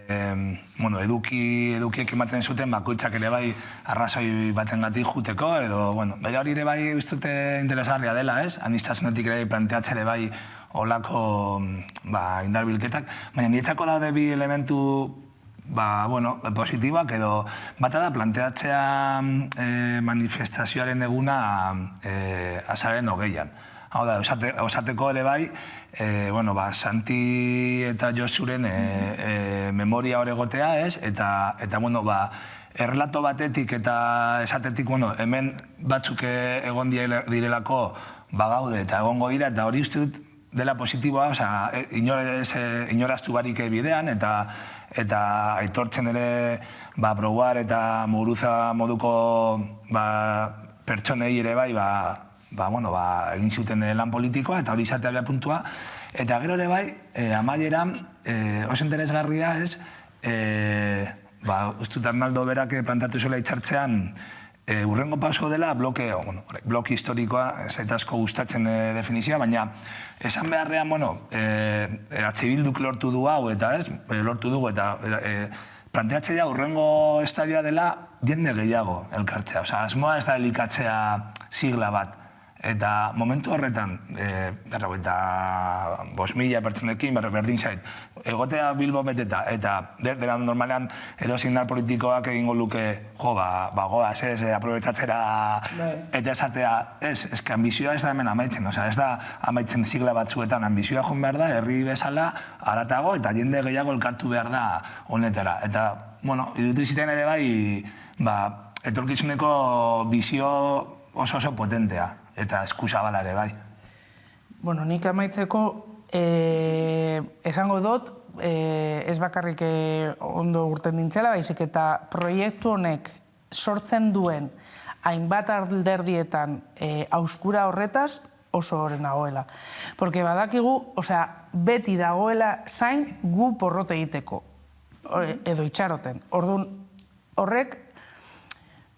edukiek ematen zuten bakoitzak ere bai arrazoi batengatik juteko, edo, bueno, bera hori ere bai ustute interesgarria dela, ez? Anistasunetik ere planteatzea ere bai olako indarbilketak, baina niretzako daude bi elementu positiboak edo bata da planteatzea manifestazioaren eguna azaren 20an. Hau da, osateko ere bai, Santi eta Josuren memoria hor egotea, ez? Eta, errelato batetik eta esatetik, hemen batzuk egon direlako bagaude eta egongo dira, eta hori uste dut dela positiboa, inoraztu barik bidean, eta aitortzen ere Brouard eta Muguruza moduko pertsonei ere bai, egin zuten lan politikoa, eta hori izatea bea puntua. Eta gero ere bai, amaieran, oso interesgarria ez, ustut Arnaldo berak plantatu zuela hitzartzean, urrengo paso dela bloke historikoa, zait asko gustatzen definizioa, baina esan beharrean, Bilduk lortu du hau, eta lortu dugu, eta planteatzea urrengo estadioa dela jende gehiago elkartzea. Asmoa ez da elikatzea sigla bat. Eta momentu horretan, 5.000 pertsonekin, berdin zait, egotea Bilbo beteta, eta dela normalean edozindar politikoak egingo luke, goaz, aprobetsatzera eta esatea, ez que ambizioa ez da hemen amaitzen, ez da amaitzen sigla batzuetan, ambizioa joan behar da, herri bezala, aratago, eta jende gehiago elkartu behar da honetara. Eta, iruditu ziten ere bai, etorkizuneko bizio oso potentea. Eta eskuzabala ere bai. Nik amaitzeko esango dut, ez bakarrik ondo urten nintzela, baizik eta proiektu honek sortzen duen hainbat alderdietan auskura horretaz oso horren nagoela. Porque badakigu, beti dagoela zain gu porrote egiteko, edo itxaroten. Orduan, horrek,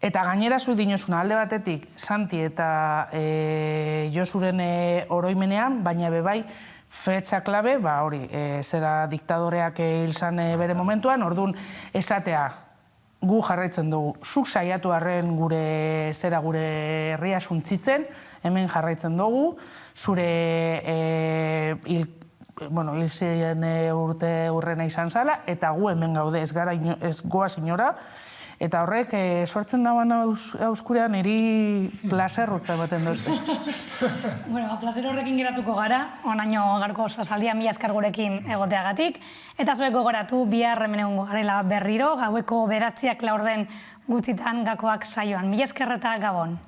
eta gainera zu dinozuna alde batetik Santi eta Josuren oroimenean, baina bebai fetxa klabe, zera diktadoreak hil zan bere momentuan, orduan esatea gu jarraitzen dugu, zuk saiatu arren gure herria suntzitzen, hemen jarraitzen dugu, zure hil ziren urte urrena izan zala, eta gu hemen gaude ez goaz inora, eta horrek sortzen dagoen auskurean niri plazerrutza ematen duzte. Plazer horrekin geratuko gara, onaino garko saldia mila esker gurekin egoteagatik, eta zuek gogoratu bihar hemen egongo garela berriro, gaueko 9:00 laurden gutxitan gakoak saioan. Mila esker eta gabon.